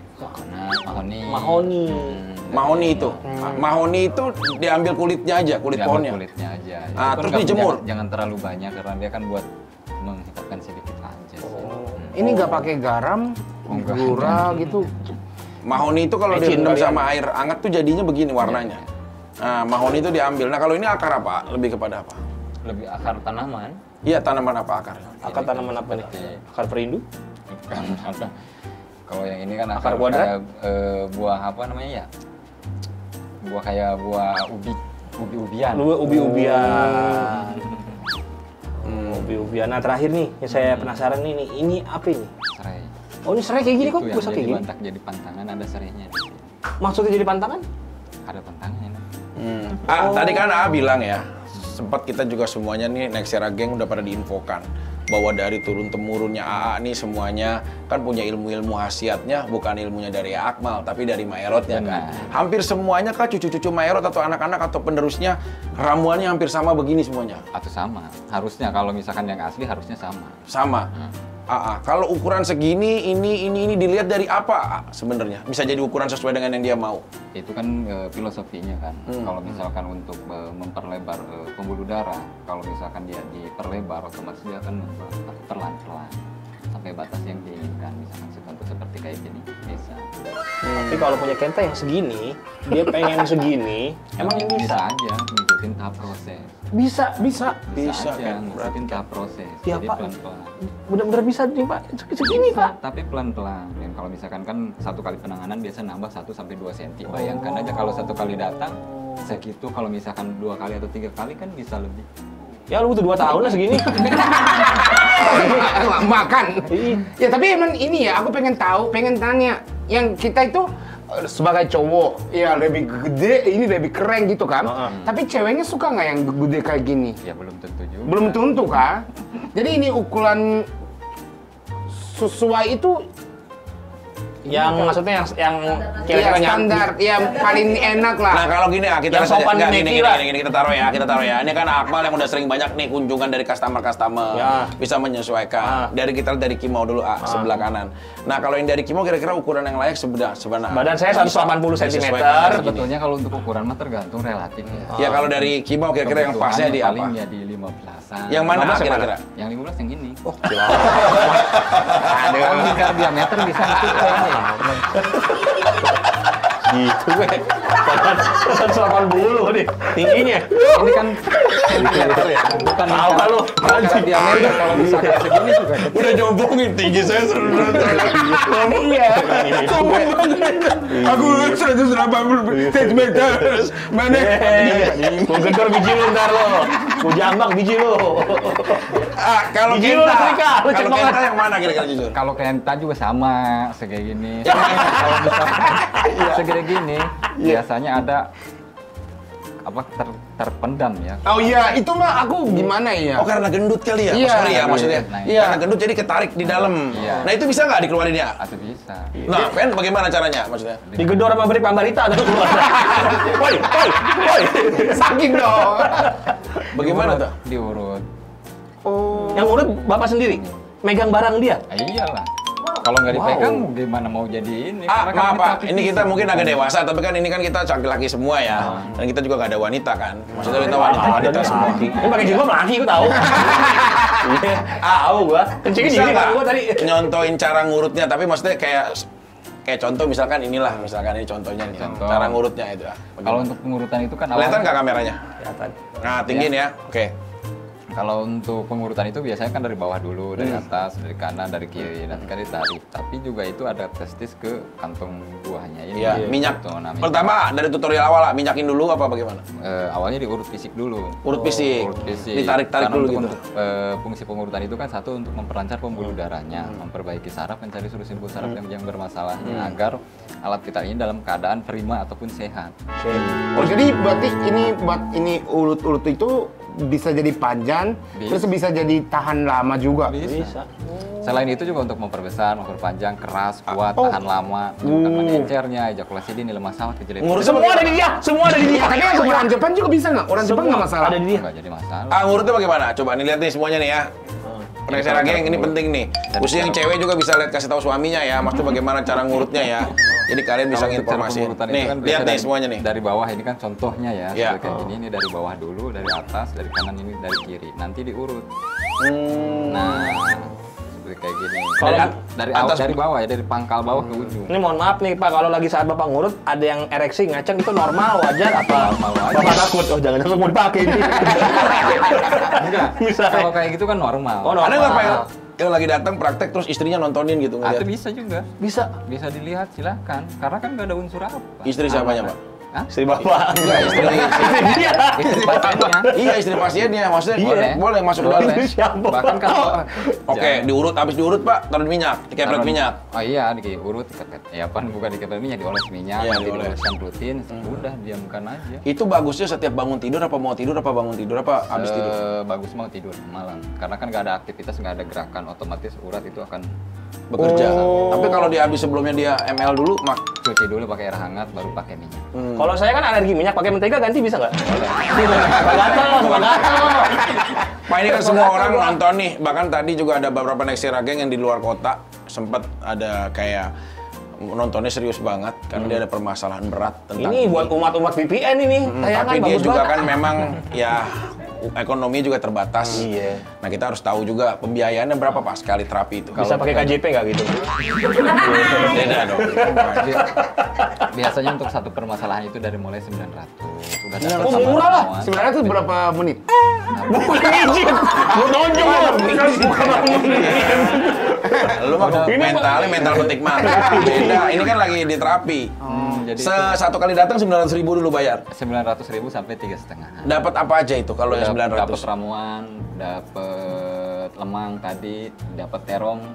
mahoni. Mahoni. Mahoni itu. Mahoni itu diambil kulitnya aja, kulit Diambil pohonnya. kulitnya aja. Itu Ah, pun terus nggak- dijemur? Jangan terlalu banyak karena dia kan buat menghidupkan sedikit aja sih. Ini nggak pakai garam, Enggak. gula gitu. Mahoni itu kalau Ecin direndam kalian. sama air hangat tuh jadinya begini warnanya. Nah, mahoni itu diambil. Nah, kalau ini akar apa? Lebih kepada apa? Lebih akar tanaman. Iya, tanaman apa akarnya? Akar tanaman apa nih? Akar perindu? Bukan ada. Kalau yang ini kan Akar akar kuadrat? kayak buah apa namanya ya? Buah kayak buah ubi-ubian. Lu ubi-ubian. Ubi-ubian. Nah, terakhir nih, yang saya penasaran nih, ini apa ini? Serai. Oh, ini serai kayak gini kok, Itu yang bisa kayak jadi gini. bantak jadi pantangan ada serainya di sini. Maksudnya jadi pantangan? Ada pantangannya. Tadi kan bilang ya, sempat kita juga semuanya nih Nexera Geng udah pada diinfokan bahwa dari turun-temurunnya AA nih semuanya kan punya ilmu-ilmu khasiatnya, bukan ilmunya dari Akmal, tapi dari Maerotnya kan. Benar. Hampir semuanya kah cucu-cucu Maerot atau anak-anak atau penerusnya ramuannya hampir sama begini semuanya? Atau sama. Harusnya kalau misalkan yang asli harusnya sama. Sama. Kalau ukuran segini, ini dilihat dari apa sebenarnya? Bisa jadi ukuran sesuai dengan yang dia mau. Itu kan filosofinya kan. Kalau misalkan untuk memperlebar pembuluh darah, kalau misalkan dia diperlebar, otomatis dia akan perlahan-lahan sampai batas yang diinginkan. Misalkan contoh seperti kayak gini, bisa. Tapi kalau punya Kenta yang segini, dia pengen segini, emang yang bisa bisa? aja ngikutin tahap proses. Bisa. Bisa aja kan? ngikutin tahap proses. Ya, Jadi Pak. pelan-pelan. Bener-bener bisa nih, Pak. Segini, Pak. Tapi pelan-pelan. Dan kalau misalkan kan satu kali penanganan biasa nambah 1 sampai 2 cm. Bayangkan aja kalau satu kali datang segitu, kalau misalkan 2 kali atau 3 kali kan bisa lebih. Ya lu butuh 2 tahun lah segini. Makan. Ya tapi emang ini ya, aku pengen tanya. Yang kita itu sebagai cowok, ya lebih gede, ini lebih keren gitu kan. Tapi ceweknya suka nggak yang gede kayak gini? Ya belum tentu juga. Belum tentu kan. Jadi ini ukuran sesuai itu Yang maksudnya yang ya kira-kira standar, ya paling enak lah. Nah kalau gini kita Yang sopan nggak, Neki lah. gini, kita taruh ya. Ini kan Akmal yang udah sering banyak nih kunjungan dari customer, Ya. bisa menyesuaikan. Dari Kimau dulu sebelah kanan. Nah kalau yang dari Kimau kira-kira ukuran yang layak sebenarnya. Badan saya 180 cm. Sebetulnya kalau untuk ukuran mah tergantung relatif ya. Ya kalau dari Kimau kira-kira yang pasnya di apa? Paling ya di 15-an. Yang mana 15 kira-kira? Yang 15 yang ini. Oh, Kalau tingkat diameter bisa itu kayaknya ya. gitu gue. Badan 180 nih tingginya. Ini kan sentimeter ya, bukan Tahu kan lu? tingkat diameter. Kalau misalkan segini juga ada. Udah nyombongin tinggi saya ngomong Iya. Aku 180 cm. Mana? Gue gedor biji lu ntar lo. Gue jambak biji lu. Kalau Biji lu Kenta, Afrika, lu cek kalau banget. Kenta yang mana kira-kira jujur? Kalau Kenta juga sama segede gini. Kalau misalkan segede gini, biasanya ada apa terpendam ya. Oh iya, itu mah aku gimana ya? Oh karena gendut kali ya? Iya. Oh, sorry ya maksudnya. Nah, iya. Karena gendut jadi ketarik di dalam. Iya. Nah itu bisa nggak dikeluarin ya? Atau bisa. Nah, Pen bagaimana caranya maksudnya? Digedor sama beri pambarita ada keluar. Woi. Sakit dong. Bagaimana tuh? Diurut. Yang urut Bapak sendiri. Megang barang dia. Iyalah. Kalau nggak dipegang gimana mau jadi ini? Karena kan Maaf Pak, kita ini kita tipis. mungkin agak dewasa, tapi kan ini kan kita laki-laki semua ya. Dan kita juga nggak ada wanita kan. Maksudnya kita wanita semua. Ini pakai jilbab laki gue tahu. Tahu gua. Kencingin Bisa gini nggak kan gua tadi. nyontoin cara ngurutnya, tapi maksudnya kayak contoh misalkan inilah, misalkan ini contohnya nih, Contoh. cara ngurutnya itu. Kalau untuk pengurutan itu kan Kelihatan nggak kameranya? Kelihatan. Nah, tinggiin ya. Oke. Kalau untuk pengurutan itu biasanya kan dari bawah dulu, dari atas, dari kanan, dari kiri, nanti kan ditarik. Tapi juga itu ada testis ke kantong buahnya. Ini Iya, minyak. gitu namanya. Pertama dari tutorial awal lah, minyakin dulu apa bagaimana? Awalnya diurut fisik dulu. Urut fisik. Urut fisik. Ditarik-tarik Karena dulu untuk, gitu. fungsi pengurutan itu kan satu untuk memperlancar pembuluh darahnya, memperbaiki saraf, mencari solusi saraf yang bermasalahnya agar alat vital ini dalam keadaan prima ataupun sehat. Oh, jadi berarti ini ulut itu bisa jadi panjang, terus bisa jadi tahan lama juga. Bisa. Selain itu juga untuk memperbesar, memperpanjang, keras, kuat, tahan lama, bukan mengencernya, ejakulasi dini, lemah sawat, kejelitan. Ngurut Semua ada di dia, semua ada di dia. Tapi yang orang Jepang juga bisa nggak? Orang Jepang nggak masalah. Ada di dia. Nggak jadi masalah. Ngurutnya bagaimana? Coba nih lihat nih semuanya nih ya. Penaserat geng ini penting nih. Khususnya yang cewek juga bisa lihat kasih tahu suaminya ya, maksudnya bagaimana cara ngurutnya ya. Jadi kalian bisa Kalau untuk cara informasi. pengurutan itu Nih, kan lihat biasa nih semuanya nih. Dari bawah ini kan contohnya ya, Iya. seperti kayak gini, ini dari bawah dulu, dari atas, dari kanan ini dari kiri. Nanti diurut. Nah, seperti kayak gini. Kalau Dari atas- dari bawah ya, dari pangkal bawah ke ujung. Ini mohon maaf nih Pak, kalau lagi saat Bapak ngurut ada yang ereksi ngaceng itu normal, wajar apa? Normal, wajar. Bapak takut, oh jangan-jangan mau dipakai ini. Enggak. Misalnya. Kalau kayak gitu kan normal. Oh, normal. Ada nggak Pak yang lagi datang praktek terus istrinya nontonin gitu Atau ngeliat? bisa juga. Bisa. Bisa dilihat silahkan. Karena kan nggak ada unsur apa. Istri siapanya Pak? Hah? Istri Bapak. Enggak, istri. Dia. Istri pasiennya. Iya, istri pasiennya. Maksudnya boleh masuk ke dalam. Boleh. Siapa? Bahkan kan Oke, diurut, habis diurut Pak, taruh minyak, dikepret minyak. Oh iya, diurut, dikepret. Ya apa, bukan dikepret minyak, dioles minyak, Iya, nanti dioles. dioleskan rutin, udah diamkan aja. Itu bagusnya setiap bangun tidur apa mau tidur apa bangun tidur apa habis tidur? Bagus mau tidur malam, karena kan nggak ada aktivitas, nggak ada gerakan, otomatis urat itu akan Bekerja. Tapi kalau dia habis sebelumnya dia ML dulu, mak cuci dulu pakai air hangat, baru pakai minyak. Kalau saya kan alergi minyak, pakai mentega ganti bisa nggak? Suka gatel, suka gatel. Pak ini kan semua orang nonton nih, bahkan tadi juga ada beberapa Nextera geng yang di luar kota sempat ada kayak nontonnya serius banget karena dia ada permasalahan berat tentang Ini buat umat-umat VPN ini, tayangan tapi dia bagus juga banget. kan memang ya ekonomi juga terbatas. Iya. Nah kita harus tahu juga pembiayaannya berapa Pak sekali terapi itu. Bisa pakai KJP nggak gitu? Beda dong. Biasanya untuk satu permasalahan itu dari mulai 900. Udah dapat Oh, sama murah lah. semua. Sebenarnya itu berapa menit? Bukan izin, mau nonjol bukan Lu mah mentalnya mental petik mangga. Beda. Ini kan lagi di terapi. Jadi Satu kali datang 900.000 dulu bayar. 900.000 sampai 3,5. Dapat apa aja itu kalau yang Dapat 900? ramuan, dapat lemang tadi, dapat terongnya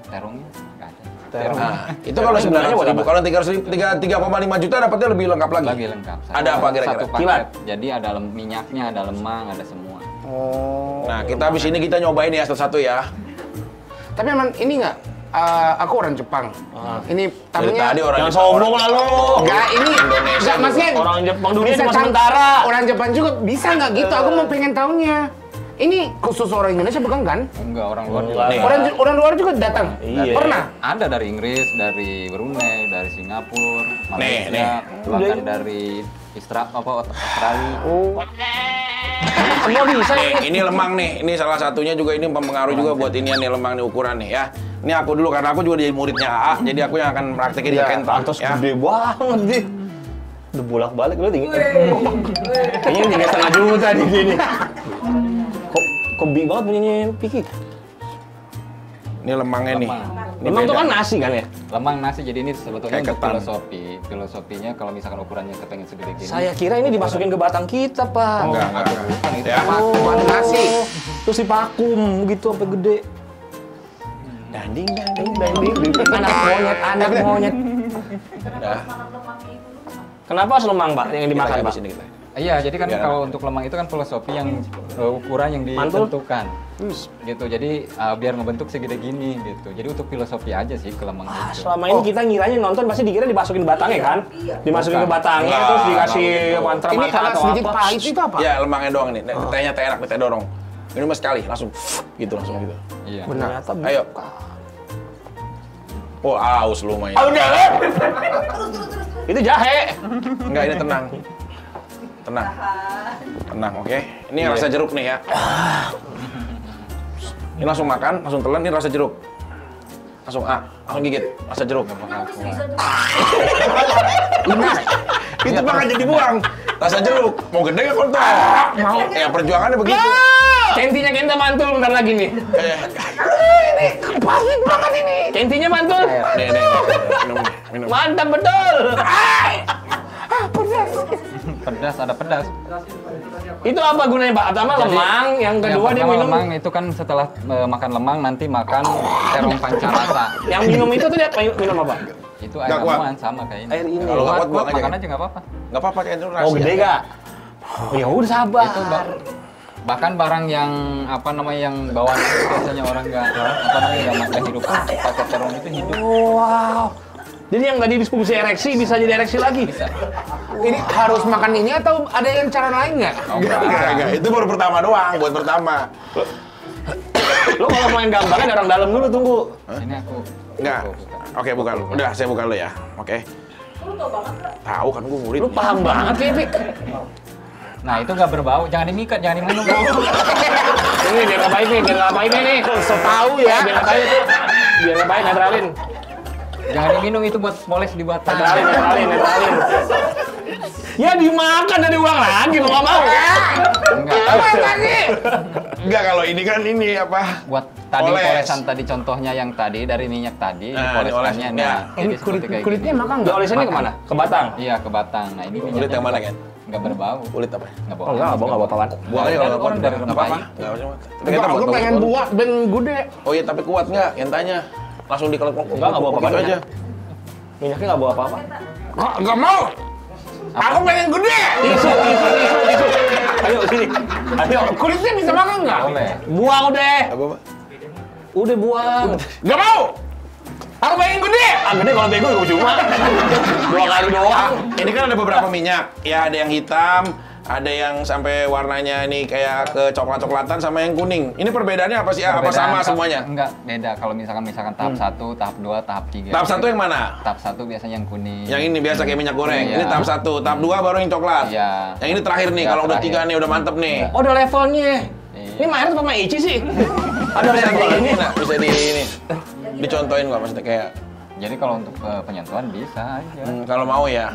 nggak ada. Terong Nah, itu kalau 900.000. Kalau 3,5 juta dapatnya lebih lengkap lagi. lagi lengkap. Ada apa kira-kira? Satu paket. Kilat. Jadi ada minyaknya, ada lemang, ada semua. Nah, kita habis ini kita nyobain ya satu-satu ya. Tapi emang ini nggak? Aku orang Jepang. Ini Dari tamunya. tadi orang Jangan Jepang, sombong lah lo. Enggak, ini Indonesia enggak, maksudnya Orang Jepang dunia bisa cuma kan- sementara. Orang Jepang juga bisa nggak gitu? Aku mau pengen tahunya. Ini khusus orang Indonesia bukan kan? Enggak, orang luar juga. Enggak. Nih. Orang luar juga datang. Iya. Pernah? Ada dari Inggris, dari Brunei, dari Singapura, Nih. Malaysia, bahkan dari Australia. Semua bisa Nih, ya. ini lemang nih. Ini salah satunya juga ini mempengaruhi juga buat inian nih lemang nih ukuran nih ya. Ini aku dulu karena aku juga jadi muridnya AA, jadi aku yang akan praktekin di Kental Pantas ya. gede banget dia. Udah bolak-balik lu tinggi. Kayaknya 3,5 juta di sini. Kok big banget bunyinya Piki. Ini lemangnya nih. Lemang. Ini Emang itu beda. kan nasi kan ya? Lemang nasi, jadi ini sebetulnya Kayak untuk ketan. filosofinya kalau misalkan ukurannya kepengen segede gini. Saya kira ini dimasukin ke batang kita, Pak. Enggak. Bukan itu. Ya. Buat nasi. Terus dipakum gitu sampai gede. Danding. Anak monyet. Dah. Kenapa harus lemang, Pak, yang dimakan, Kita Pak? habis ini kita. Iya, jadi kan Biar kalau untuk lemang itu kan filosofi yang ukuran yang Mantul? ditentukan. Gitu. Jadi biar ngebentuk segede gini gitu. Jadi untuk filosofi aja sih ke lemang itu. Selama ini kita ngiranya nonton pasti dikira dimasukin batangnya kan? Dimasukin ke batangnya Enggak, terus dikasih enggak mantra Ini makan agak atau sedikit apa? pahit itu apa? Ya lemangnya doang nih. Tehnya teh enak, teh dorong. Ini mah sekali langsung gitu langsung gitu. Iya. Ternyata Ayo. Oh, aus lu main. udah. Itu jahe. Enggak, ini tenang. Tenang. Tenang, oke. Ini rasa jeruk nih ya. Ini langsung makan, langsung telan, ini rasa jeruk. Langsung langsung gigit, rasa jeruk. Itu bakal jadi buang. Rasa jeruk. Mau gede nggak kontol? Mau. Ya perjuangannya begitu. Kentinya Kenta mantul bentar lagi nih. Ini pahit banget ini. Kentinya mantul. Nih, minum. Mantap betul. Pedas, ada pedas. Itu apa gunanya Pak? Pertama lemang, yang kedua dia pertama minum. lemang itu kan setelah makan lemang nanti makan terong pancarasa. Yang minum itu tuh dia minum apa? Itu air Nggak kuat. ramuan sama kayak ini. Air ini. Kalau nggak kuat, buang aja, makan kan? aja nggak apa-apa. Nggak apa-apa, kayak itu rahasia. Oh gede gak? Oh, ya udah sabar. Itu bahkan barang yang apa namanya yang bawaan itu biasanya orang nggak hidup pakai terong itu hidup. Wow. Jadi yang tadi disfungsi ereksi bisa jadi ereksi lagi. Bisa. Ini harus makan ini atau ada yang cara lain nggak? Oh, enggak. Itu baru pertama doang, buat pertama. Lo kalau main gambarnya ada orang dalam dulu tunggu. Ini aku. Enggak. Oke, buka lu. Udah, saya buka lu ya. Oke. Tahu kan gue murid. Lu paham banget ya, Pik. Nah itu nggak berbau, jangan dimikat, jangan diminum. Ini biar nggak baik nih, biar nggak baik nih. Tahu ya. Biar nggak baik tuh. Biar nggak baik, netralin. Jangan diminum itu buat poles dibuat Netralin. Ya dimakan dan diulang lagi, lo nggak mau. Enggak, kalau ini kan ini apa? Buat tadi Poles. polesan tadi contohnya yang tadi dari minyak tadi, Nah, dipoleskannya. dioles. Ya. Ini jadi seperti kayak kulitnya gini. makan Nggak nggak? oleh sini kemana? Ke Batang. Iya ke batang. Nah ini Kulit minyaknya yang mana, juga Ken? nggak berbau. Kulit apa? Nggak Oh enggak, nggak apa-apa. Buang aja kalau nggak kuat. Orang dari Nggak apa-apa. rempah. Nggak apa-apa. Tapi Enggak, kita aku buat pengen buat ben gede. Oh iya, tapi kuat nggak? Yang tanya. Langsung dikelek-kelek. Enggak bawa apa-apa. Gitu aja. Minyaknya nggak bawa apa-apa. Nggak mau. Aku pengen gede. Tisu. Ayo sini. Ayo. Kulitnya bisa makan nggak? Boleh. Buang udah. Apa, Pak? Udah buang. Nggak mau. Aku pengen gede. Ah gede kalau bego gue cuma. 2 kali doang. Ini kan ada beberapa minyak. Ya, ada yang hitam, ada yang sampai warnanya ini kayak ke coklat-coklatan sama yang kuning. Ini perbedaannya apa sih? Apa Perbedaan sama tahap- semuanya? Enggak, beda. Kalau misalkan tahap 1, tahap 2, tahap 3. Tahap 1 yang mana? Tahap 1 biasanya yang kuning. Yang ini biasa kayak minyak goreng. Iya. Ini tahap 1, tahap 2 baru yang coklat. Iya. Yang ini terakhir nih, Iya, kalau udah terakhir. 3 nih udah mantep nih. Oh ada levelnya. Iya. Ini Maher sama Ici sih. Ada Bisa di levelnya. ini, nah, bisa di ini. Dicontohin kok maksudnya kayak Jadi kalau untuk penyentuhan bisa aja. kalau mau ya.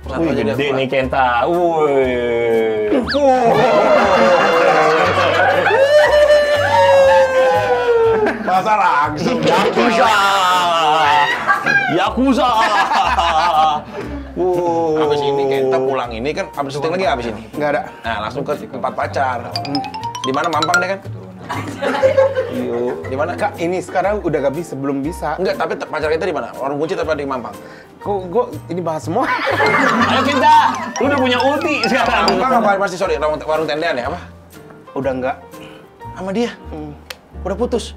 Satu Wih aja deh. gede nih Kenta. Wih. Masa langsung. Yakuza. Abis ini kita pulang ini kan abis syuting lagi abis ini. Nggak ada. Nah, langsung ke tempat pacar. Di mana Mampang deh kan? Di mana? Kak, ini sekarang udah gak bisa, belum bisa. Enggak, tapi pacar kita di mana? Warung kunci tapi di Mampang. Kok ini bahas semua? Ayo Kenta. Lu udah punya ulti sekarang. Mampang apa masih sorry warung tendean ya apa? Udah enggak. Sama dia. Udah putus.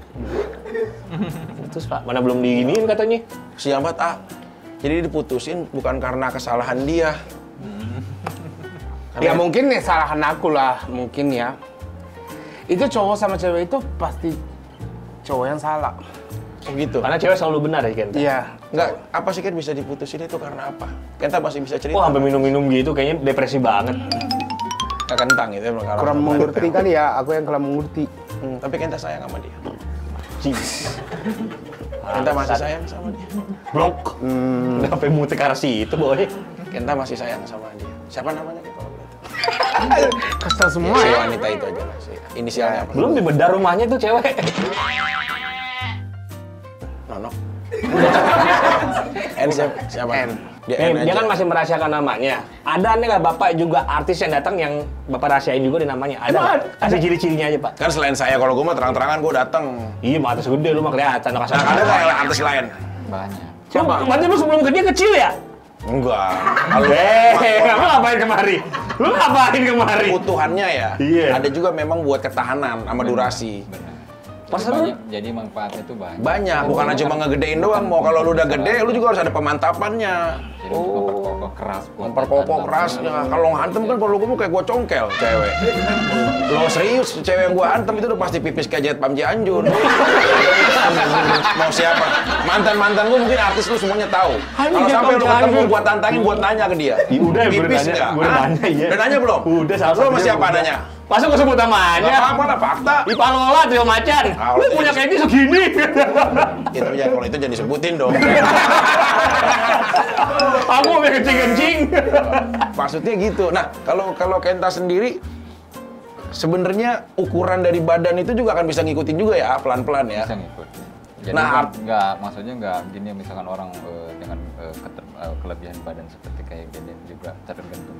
Terus Pak, mana belum diinin katanya? Siang banget, ah. Jadi diputusin bukan karena kesalahan dia. Ya mungkin nih salahan aku lah, mungkin ya. Itu cowok sama cewek itu pasti cowok yang salah. Oh gitu. Karena cewek selalu benar ya Kenta. Iya. Enggak, apa sih kan bisa diputusin itu karena apa? Kita masih bisa cerita. Wah, sampai minum-minum gitu kayaknya depresi banget. Nggak kentang gitu emang kalau. Kurang mengerti kali ya, aku yang kurang mengerti. Tapi kita sayang sama dia. Jeez. Kita masih sayang sama dia. Blok. Udah sampai muter ke arah situ, boy. Kita masih sayang sama dia. Siapa namanya kalau boleh? Kesel semua Si ya. wanita itu aja lah. Si inisialnya apa? Belum dibedah rumahnya tuh cewek. Nonok. N siapa? N. Dia Nih, N dia aja. kan masih merahasiakan namanya. Ada nih nggak Bapak juga artis yang datang yang Bapak rahasiain juga di namanya? Ada nggak? Kasih ciri-cirinya aja Pak. Kan selain saya, kalau gue mah terang-terangan gue datang. Iya, mah artis gede lu mah kelihatan. Kasih Nah, ada nggak yang artis lain? Banyak. Coba. Berarti lu sebelum ke dia kecil ya? Enggak. Kalau Lu ngapain kemari? Lu ngapain kemari? kebutuhannya ya, Iya. ada juga memang buat ketahanan sama durasi. Pas Banyak, jadi manfaatnya itu banyak. Banyak, bukan cuma ngegedein doang. Mau kalau lu udah gede, lu juga harus ada pemantapannya. Jadi untuk memperkokoh keras. buat Memperkokoh tahan kerasnya. Kalau ngantem kan kalau gue kayak gue congkel, cewek. Lo serius, cewek yang gue antem itu udah pasti pipis kayak Jet Pam Cianjur. Mau siapa? Mantan-mantan gue mungkin artis lu semuanya tahu. Kalau Jet sampai Pam lu ketemu, Cianjur. gue tantangin buat nanya ke dia. Ya udah, gue udah Pipis nanya. nggak? Gue udah Hah? nanya, iya. Udah nanya belum? Udah, salah Lu sama satunya siapa udah. nanya? Masa gue sebut namanya? Gak apa-apa lah, fakta. Ipalola, Trio Macan. Ah, Lu udah. punya kayak ini segini. Itu ya, kalau itu jangan disebutin dong. Aku mau kencing-kencing. Maksudnya gitu. Nah, kalau Kenta sendiri sebenarnya ukuran dari badan itu juga akan bisa ngikutin juga ya, pelan-pelan ya. Bisa ngikutin. Jadi Nah, maksudnya nggak gini misalkan orang dengan kelebihan badan seperti kayak gini juga tergantung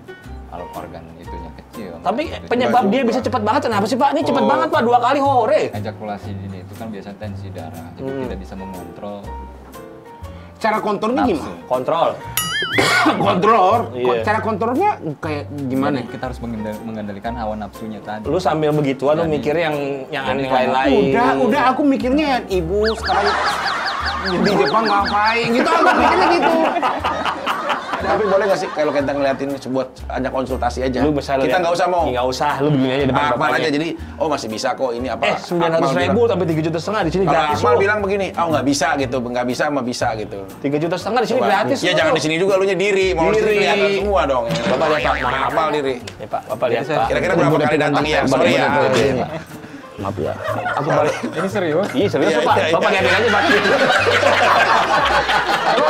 organ itunya kecil. Tapi Itu penyebab dia bisa cepat banget kenapa sih Pak? Ini cepat banget Pak, 2 kali hore. ejakulasi dini itu kan biasa tensi darah, jadi tidak bisa mengontrol Cara kontrolnya nafsu. gimana? Kontrol. Kontrol. Iya. Cara kontrolnya kayak gimana? Jadi kita harus mengendalikan hawa nafsunya tadi. Lu sambil begituan lu mikir yang aneh lain-lain. Udah aku mikirnya ibu sekarang di Jepang ngapain gitu, aku mikirnya gitu. Tapi boleh nggak sih kalau kita ngeliatin sebuah hanya konsultasi aja? Lu bisa Kita nggak usah mau. Nggak usah, lu begini aja depan Akmal bapaknya. aja jadi, oh masih bisa kok ini apa? 900.000 sampai 3,5 juta di sini Kalau gratis. Akmal lu. bilang begini, oh nggak bisa gitu, nggak bisa mah bisa gitu. 3,5 juta di sini Coba. gratis. Ya lu. jangan di sini juga, lu nya diri, mau di sini Diri. kelihatan semua dong. Bapak lihat Pak, Mana Akmal diri. Nih Pak, Bapak lihat Pak. Kira-kira berapa kali datang ya? Sorry ya. Maaf ya. Aku balik. Ini serius? Iya serius Iya, Pak. iya, Bapak iya. lihatin aja Pak.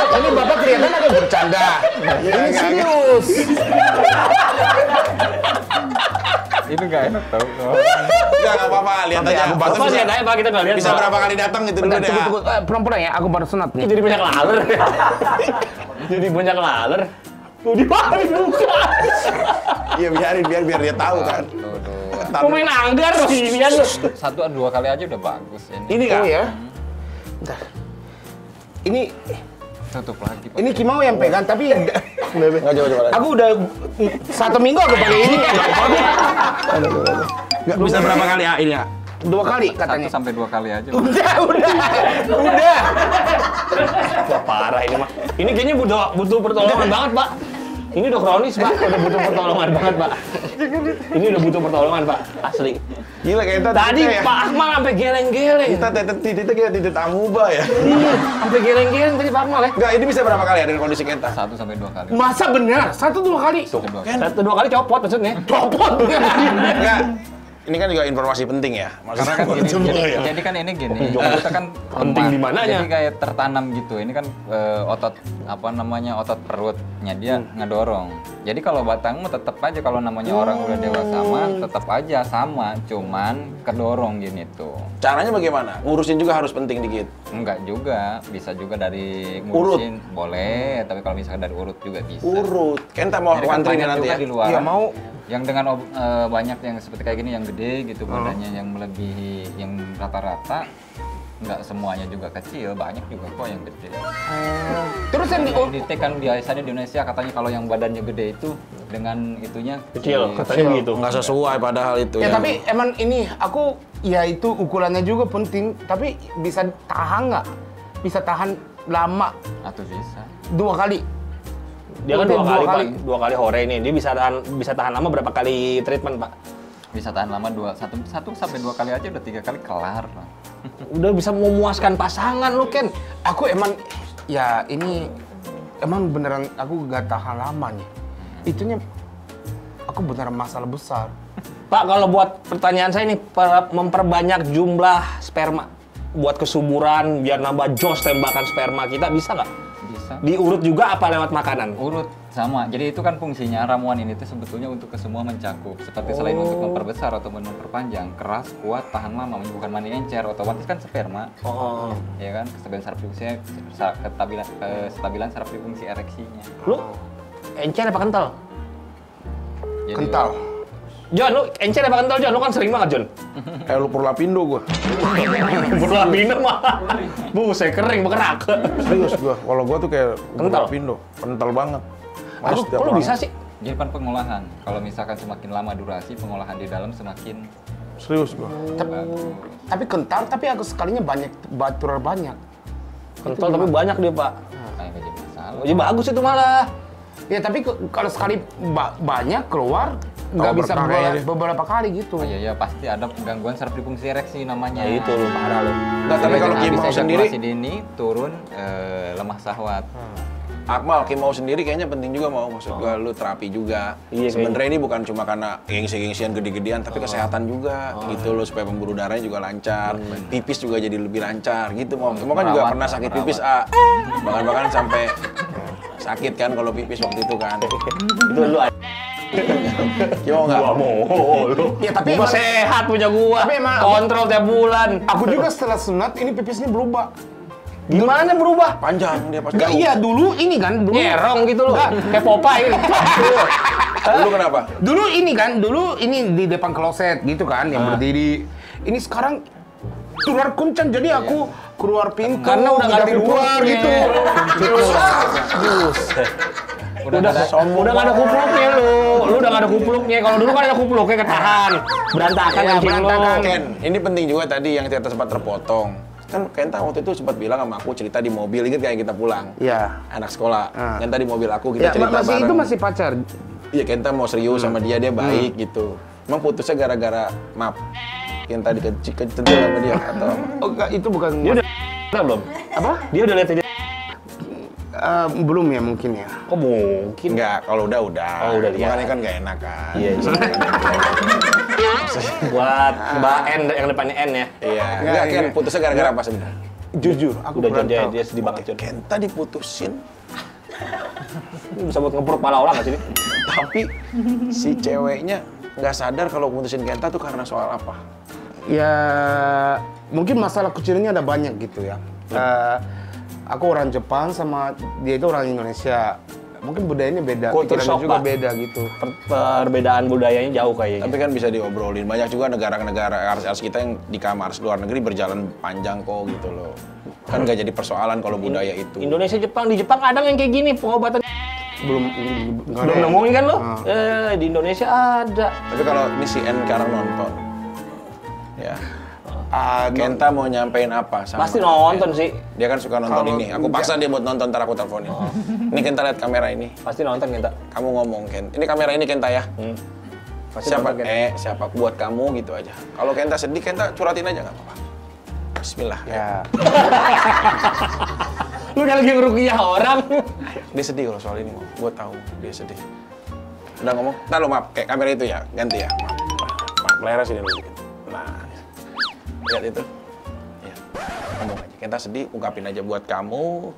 Ini bapak kelihatan agak bercanda. Ini serius. Ini nggak enak tau. Enggak apa-apa, lihat aja. Bapak Bisa- lihat aja Pak, kita nggak lihat. Bisa Pak. berapa kali datang gitu dulu Bentar, deh. tunggu. Perempuan ya, aku baru sunat nih. Jadi banyak laler. Jadi banyak laler. Tuh di buka. Iya biarin biar dia tahu kan. Mau main anggar loh ginian lu. 1-2 kali aja udah bagus. Ini Oh kan? ya. Bentar. Ini Tutup lagi. Pak. ini Kimau yang pegang tapi Nggak coba-coba. aku udah 1 minggu aku pakai ini. Nggak bisa berapa kali ya ini ya? 2 kali 1 katanya. sampai 2 kali aja. Udah. Wah parah ini mah. Ini kayaknya butuh pertolongan banget Pak. Ini udah kronis Pak, udah butuh pertolongan banget Pak. Ini udah butuh pertolongan Pak, asli. Gila kayak kita Tadi ya. Pak Akmal sampai geleng-geleng. Kita titik kayak titik amuba ya. Iya, sampai geleng-geleng tadi Pak Akmal ya. Enggak, ini bisa berapa kali ya dengan kondisi kita? 1 sampai 2 kali. Masa benar? 1-2 kali. Sampai 2 kali. 1-2 kali copot maksudnya. Copot. Enggak. Ini kan juga informasi penting ya. Karena kan gini, jadi kan ini gini, kita kan Penting lemah. di mananya? Jadi kayak tertanam gitu. Ini kan otot apa namanya otot perutnya dia ngedorong. Jadi kalau batangmu tetap aja kalau namanya orang udah dewasa mah tetap aja sama, cuman kedorong gini tuh. Caranya bagaimana? Ngurusin juga harus penting dikit. Enggak juga, bisa juga dari ngurusin boleh, tapi kalau misalkan dari urut juga bisa. Urut. Kenta mau Jadi kan antri banyak nanti juga ya. di luar. Iya, mau. Yang dengan banyak yang seperti kayak gini yang gede gitu badannya yang melebihi yang rata-rata, nggak semuanya juga kecil, banyak juga kok yang gede. Terus yang Di kan biasanya di Indonesia katanya kalau yang badannya gede itu dengan itunya Kecil, katanya begitu. Nggak sesuai padahal itu ya tapi emang ini aku ya itu ukurannya juga penting, tapi bisa tahan nggak? Bisa tahan lama atau bisa. 2 kali. Dia kan Udah 2 kali, dua Pak. 2 kali hore ini. Dia bisa tahan lama berapa kali treatment, Pak? Bisa tahan lama 1 sampai 2 kali aja udah 3 kali kelar. Udah bisa memuaskan pasangan lu, Ken. Aku emang ya ini emang beneran aku gak tahan lama nih. Itunya aku beneran masalah besar. Pak, kalau buat pertanyaan saya nih, memperbanyak jumlah sperma buat kesuburan, biar nambah jos tembakan sperma kita, bisa nggak? Bisa. Diurut juga apa lewat makanan? Urut sama. Jadi itu kan fungsinya ramuan ini tuh sebetulnya untuk ke semua mencakup. Seperti selain untuk memperbesar atau memperpanjang, keras, kuat, tahan lama, bukan mani encer, otomatis kan sperma. Oh. Ya kan, kestabilan saraf fungsinya, kestabilan saraf fungsi ereksinya. Lu encer apa kental? Jadi, Kental. John, lu encer apa kental, John? Lu kan sering banget, John. Kayak lu Purlapindo gua. Berlapina mah. Buset, kering, berkerak. Serius gua. Kalau gua tuh kayak Kental? Purlapindo. Kental banget. Aduh, kok lu bisa sih? Jadi kan pengolahan. Kalau misalkan semakin lama durasi, pengolahan di dalam semakin Serius gua. bagus. Tapi kental, tapi aku sekalinya banyak baturan banyak. Kental tapi banyak dia, Pak. Kayak gak jadi masalah. Jadi bagus itu malah. Ya tapi kalau sekali banyak keluar nggak bisa berkah kayaknya. beberapa kali gitu. Oh iya, iya pasti ada gangguan saraf fungsi ereksi namanya. Ya itu lu parah lu. Nggak, tapi kalau Habis Kimau sendiri, ejakulasi dini turun lemah syahwat. Akmal, Kimau sendiri kayaknya penting juga mau. Maksud gua lu terapi juga. Iya, Sebenarnya ini bukan cuma karena gengsi-gengsian gede-gedean, tapi kesehatan juga gitu loh, supaya pembuluh darahnya juga lancar, pipis juga jadi lebih lancar gitu mau. Kamu kan juga Merawat, pernah sakit pipis, bahkan sampai sakit kan kalau pipis waktu itu kan. Itu lu Gua nggak. Gua mau. Ya, tapi gua emang- sehat punya gua. Tapi emang- Kontrol tiap bulan. Aku juga setelah sunat ini pipisnya berubah. Gimana berubah? Panjang dia pas Enggak, jauh. iya dulu ini kan, dulu Nyerong gitu loh. Enggak. Kayak Popeye. Lu kenapa? Dulu ini kan, dulu ini di depan kloset gitu kan, yang berdiri. Ini sekarang keluar kuncang, jadi aku keluar pintu. Karena udah nggak ada di luar kupluknya. gitu. Udah nggak ada kupluknya lu. Lu udah nggak ada kupluknya. Kalau dulu kan ada kupluknya ketahan. Berantakan Iya, kencing lu. berantakan. Ken, ini penting juga tadi yang kita sempat terpotong. Kan Kenta waktu itu sempat bilang sama aku cerita di mobil, inget kayak kita pulang. Iya. Anak sekolah. Kenta di mobil aku Ya, kita cerita masih bareng. itu masih pacar. Iya, Kenta mau serius sama dia baik gitu. Emang putusnya gara-gara maaf. Kenta dikecentil sama dia atau Oh, enggak, itu bukan. Dia udah belum? Apa? Dia udah lihat dia. Belum ya mungkin ya. Kok mungkin? enggak, kalau udah. Oh, udah lihat. Makanya kan nggak enak kan. Iya. Buat Mbak N yang depannya N ya. Iya, enggak Ken, iya. putusnya gara-gara apa sebenarnya? Jujur, aku Udah kurang dia, tahu. dia sedih banget. Jon. Kenta diputusin, Ini bisa buat ngepuruk pala orang nggak sih? Ini? tapi si ceweknya nggak sadar kalau putusin Kenta tuh karena soal apa? Ya, mungkin masalah kecilnya ada banyak gitu ya. Aku orang Jepang sama dia itu orang Indonesia. Mungkin budayanya beda, Culture pikirannya shock, juga Pak. beda gitu. Perbedaan budayanya jauh kayaknya. Tapi kan bisa diobrolin. Banyak juga negara-negara artis kita yang di kamar luar negeri berjalan panjang kok gitu loh. Kan nggak jadi persoalan kalau budaya itu. Indonesia Jepang, di Jepang ada yang kayak gini pengobatan. Belum nemuin kan lo? Di Indonesia ada. Tapi kalau ini si N sekarang nonton, ya. Kenta mau nyampein apa sama Pasti nonton sih. Dia kan suka nonton Kalau ini. Aku paksa dia buat nonton, ntar aku teleponin. Ini Kenta lihat kamera ini. Pasti nonton kita. Kamu ngomong Ken. Ini kamera ini Kenta ya. Pasti Siapa? nonton, Ken. Siapa buat kamu gitu aja. Kalau Kenta sedih, Kenta curatin aja nggak apa-apa. Bismillah. Ya, Lu udah lagi ngerukiah orang. Dia sedih kalau soal ini. Gue tahu dia sedih. Udah ngomong. Ntar lo maaf. Kayak kamera itu ya. Ganti ya. Maaf. Layarnya sini dulu dikit. Nah. Lihat itu. Ya. Ngomong aja. Kenta sedih. Ungkapin aja buat kamu.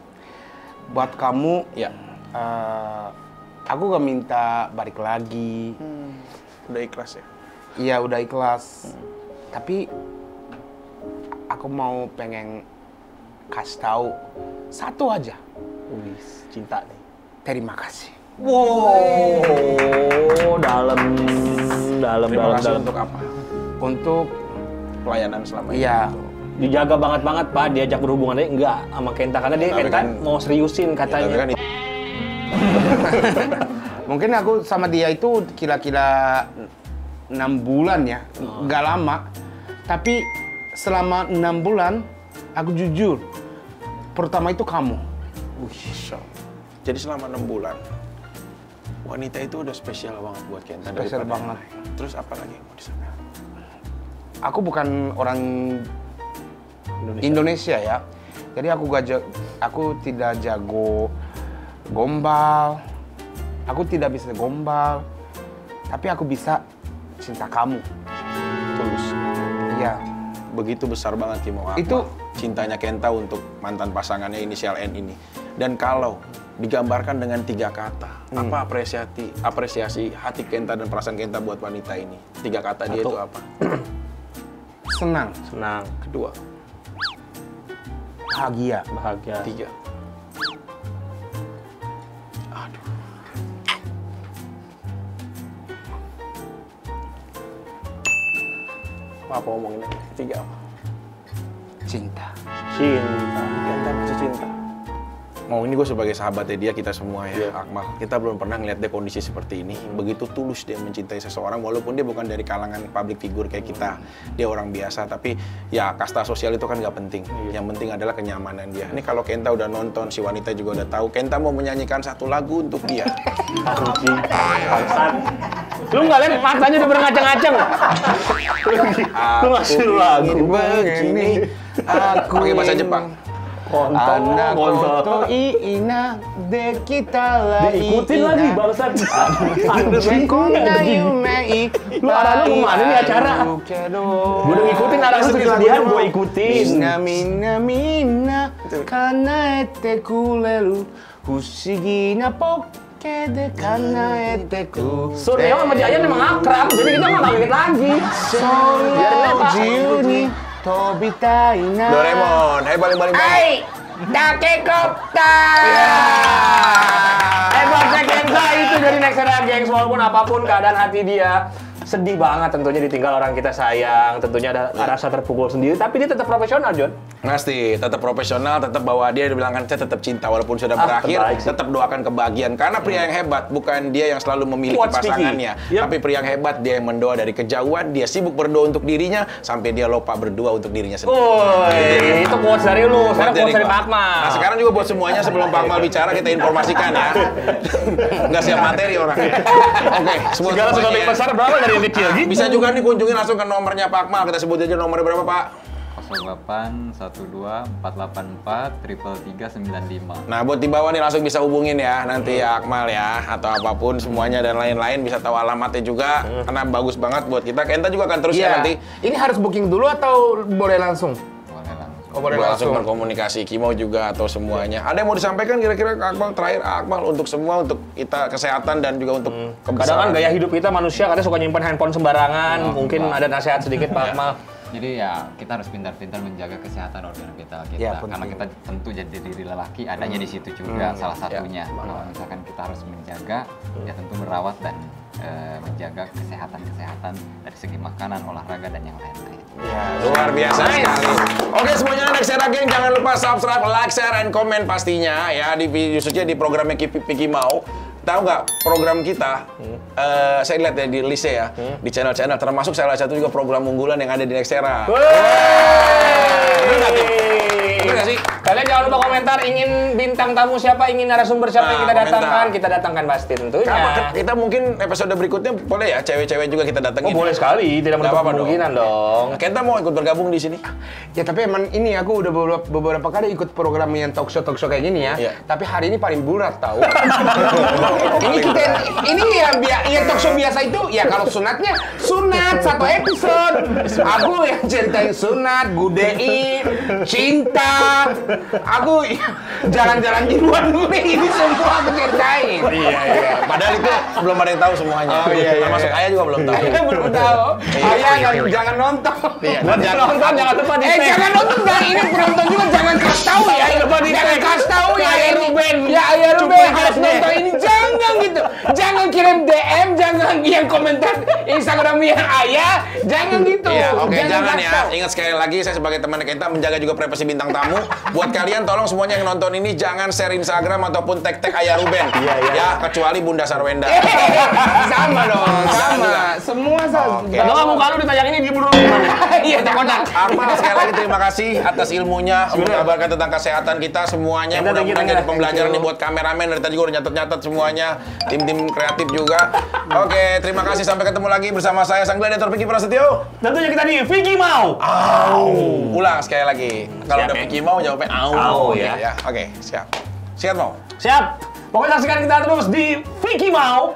buat kamu, Ya. aku gak minta balik lagi. Udah ikhlas ya. Iya udah ikhlas. Tapi aku mau pengen kasih tahu satu aja. Wih, cinta nih. Terima kasih. Wow, dalam. Terima kasih untuk apa? Untuk Pelayanan selama ini. iya, Dijaga banget Pak, diajak berhubungan aja enggak sama Kenta karena dia Tapi Kenta kan- mau seriusin Ya, tapi katanya. kan mungkin aku sama dia itu kira-kira 6 bulan ya, nggak lama. Tapi selama 6 bulan, aku jujur, pertama itu kamu. Masya Allah. Jadi selama 6 bulan, wanita itu udah spesial banget buat Kenta. Spesial daripada yang banget. lain. Terus apa lagi yang mau disampaikan? Aku bukan orang Indonesia ya, jadi aku tidak jago gombal, aku tidak bisa gombal, tapi aku bisa cinta kamu. Tulus. Iya, Begitu besar banget Kimo Akmal. Itu- cintanya Kenta untuk mantan pasangannya inisial N ini. Dan kalau digambarkan dengan 3 kata, apa apresiasi hati Kenta dan perasaan Kenta buat wanita ini? 3 kata dia itu apa? senang, Senang, Kedua, bahagia. bahagia. 3. Aduh. Apa ngomongin? 3 apa? Cinta. Cinta. Kenta masih cinta. Mau ini gue sebagai sahabatnya dia, kita semua ya, Akmal. Kita belum pernah ngeliat dia kondisi seperti ini. Begitu tulus dia mencintai seseorang, walaupun dia bukan dari kalangan public figure kayak kita. Dia orang biasa, tapi ya kasta sosial itu kan nggak penting. Yang penting adalah kenyamanan dia. Ini kalau Kenta udah nonton, si wanita juga udah tahu. Kenta mau menyanyikan 1 lagu untuk dia. Anjing. Bangsat. Lu nggak lihat matanya udah berngacang-ngacang. Lu masih lagu begini. Aku pakai bahasa Jepang. Anak kontol. koto ina de kita lai Diikutin lagi bangsat. Mekona yume Lu arah lu kemana nih acara? Gue udah ngikutin arah lu kesedihan, gue ikutin. Mina mina mina kanaete kureru fushigi na Kede kana eteku. Surya sama Jayan emang akrab, jadi kita nggak kaget lagi. Sono jiuni Tobita ina. Doraemon, paling-paling. Hai, Dakekopta. Bosnya Kenza itu dari Nexera Gengs, walaupun apapun keadaan hati dia sedih banget tentunya ditinggal orang kita sayang, tentunya ada rasa terpukul sendiri, tapi dia tetap profesional, John. Pasti, tetap profesional, tetap bahwa dia dibilangkan saya tetap cinta walaupun sudah berakhir, tetap doakan kebahagiaan. Karena pria yang hebat bukan dia yang selalu memiliki pasangannya, tapi pria yang hebat dia yang mendoa dari kejauhan, dia sibuk berdoa untuk dirinya sampai dia lupa berdoa untuk dirinya sendiri. Oh, itu quotes dari lu, sekarang quotes dari Pak Akmal. Nah, sekarang juga buat semuanya sebelum Pak Akmal bicara kita informasikan ya. Nggak siap materi orang. Oke, segala sesuatu yang besar berapa dari yang kecil gitu. Bisa juga nih kunjungin langsung ke nomornya Pak Akmal. Kita sebut aja nomornya berapa, Pak? 08 12 484 33395. Nah, buat di bawah nih langsung bisa hubungin ya nanti ya Akmal ya, atau apapun semuanya dan lain-lain, bisa tahu alamatnya juga karena bagus banget buat kita. Kenta juga akan terus ya nanti. Ini harus booking dulu atau boleh langsung? Boleh langsung. Oh, boleh langsung langsung. berkomunikasi, Kimo juga atau semuanya. Ada yang mau disampaikan kira-kira ke Akmal terakhir, Akmal, untuk semua, untuk kita kesehatan dan juga untuk Kadang kan gaya hidup kita manusia kadang suka nyimpan handphone sembarangan, mungkin ada nasihat sedikit Pak Akmal. Jadi ya kita harus pintar-pintar menjaga kesehatan organ vital kita, karena kita tentu jadi diri lelaki adanya di situ juga salah satunya. Kalau misalkan kita harus menjaga, ya tentu merawat dan menjaga kesehatan dari segi makanan, olahraga dan yang lain-lain. Ya, luar biasa sekali. Oke, semuanya Nexera Gang, jangan lupa subscribe, like, share, and comment pastinya ya di khususnya di programnya Piki Mau. Tahu nggak program kita? Saya lihat ya di list ya, di channel-channel termasuk salah satu juga program unggulan yang ada di Nexera. Bener nggak sih? Kalian jangan lupa komentar ingin bintang tamu siapa, ingin narasumber siapa yang kita datangkan pasti tentunya. Kita mungkin episode berikutnya boleh ya cewek-cewek juga kita datengin. Oh, boleh sekali, tidak menutup kemungkinan dong. Kita mau ikut bergabung di sini. Ya tapi emang ini aku udah beberapa kali ikut program yang talk show kayak gini ya. Tapi hari ini paling bulat tahu. ini ya talk show biasa itu ya kalau sunatnya sunat satu episode. Aku yang ceritain sunat, gudein, cinta. Aku jalan-jalan di luar negeri ini semua aku ceritain. Iya. Padahal itu belum ada yang tahu semuanya. Oh, iya. Termasuk Ayah juga belum tahu. Ayah belum tahu. Ayah jangan nonton. Buat jangan nonton, jangan lupa di jangan nonton. Ini penonton juga jangan kasih tahu ya. Jangan kasih tahu ya Ayah Ruben. Ya Ayah Ruben harus nonton ini. Jangan gitu. Jangan kirim DM, jangan yang komentar Instagramnya Ayah. Jangan gitu. Iya, oke, jangan ya. Ingat sekali lagi, saya sebagai teman kita menjaga juga privasi bintang tamu. Buat kalian tolong semuanya yang nonton ini jangan share Instagram ataupun tag-tag Ayah Ruben. Ya, kecuali Bunda Sarwenda. Sama dong, sama. Semua sama. Kalau kamu kalau ditanya ini di burung. Iya, kodak. Akmal, sekali lagi terima kasih atas ilmunya mengabarkan tentang kesehatan kita semuanya. Mudah-mudahan jadi pembelajaran nih buat kameramen, dari tadi gue udah nyatet-nyatet semuanya, tim-tim kreatif juga. Oke, terima kasih, sampai ketemu lagi bersama saya Sang Gladiator Piki Prasetyo. Tentunya kita di Piki Mau. Ulang sekali lagi. Kalau udah Piki Mau jawabnya au ya. Oke, siap. Siap mau? Siap. Pokoknya saksikan kita terus di Piki Mau.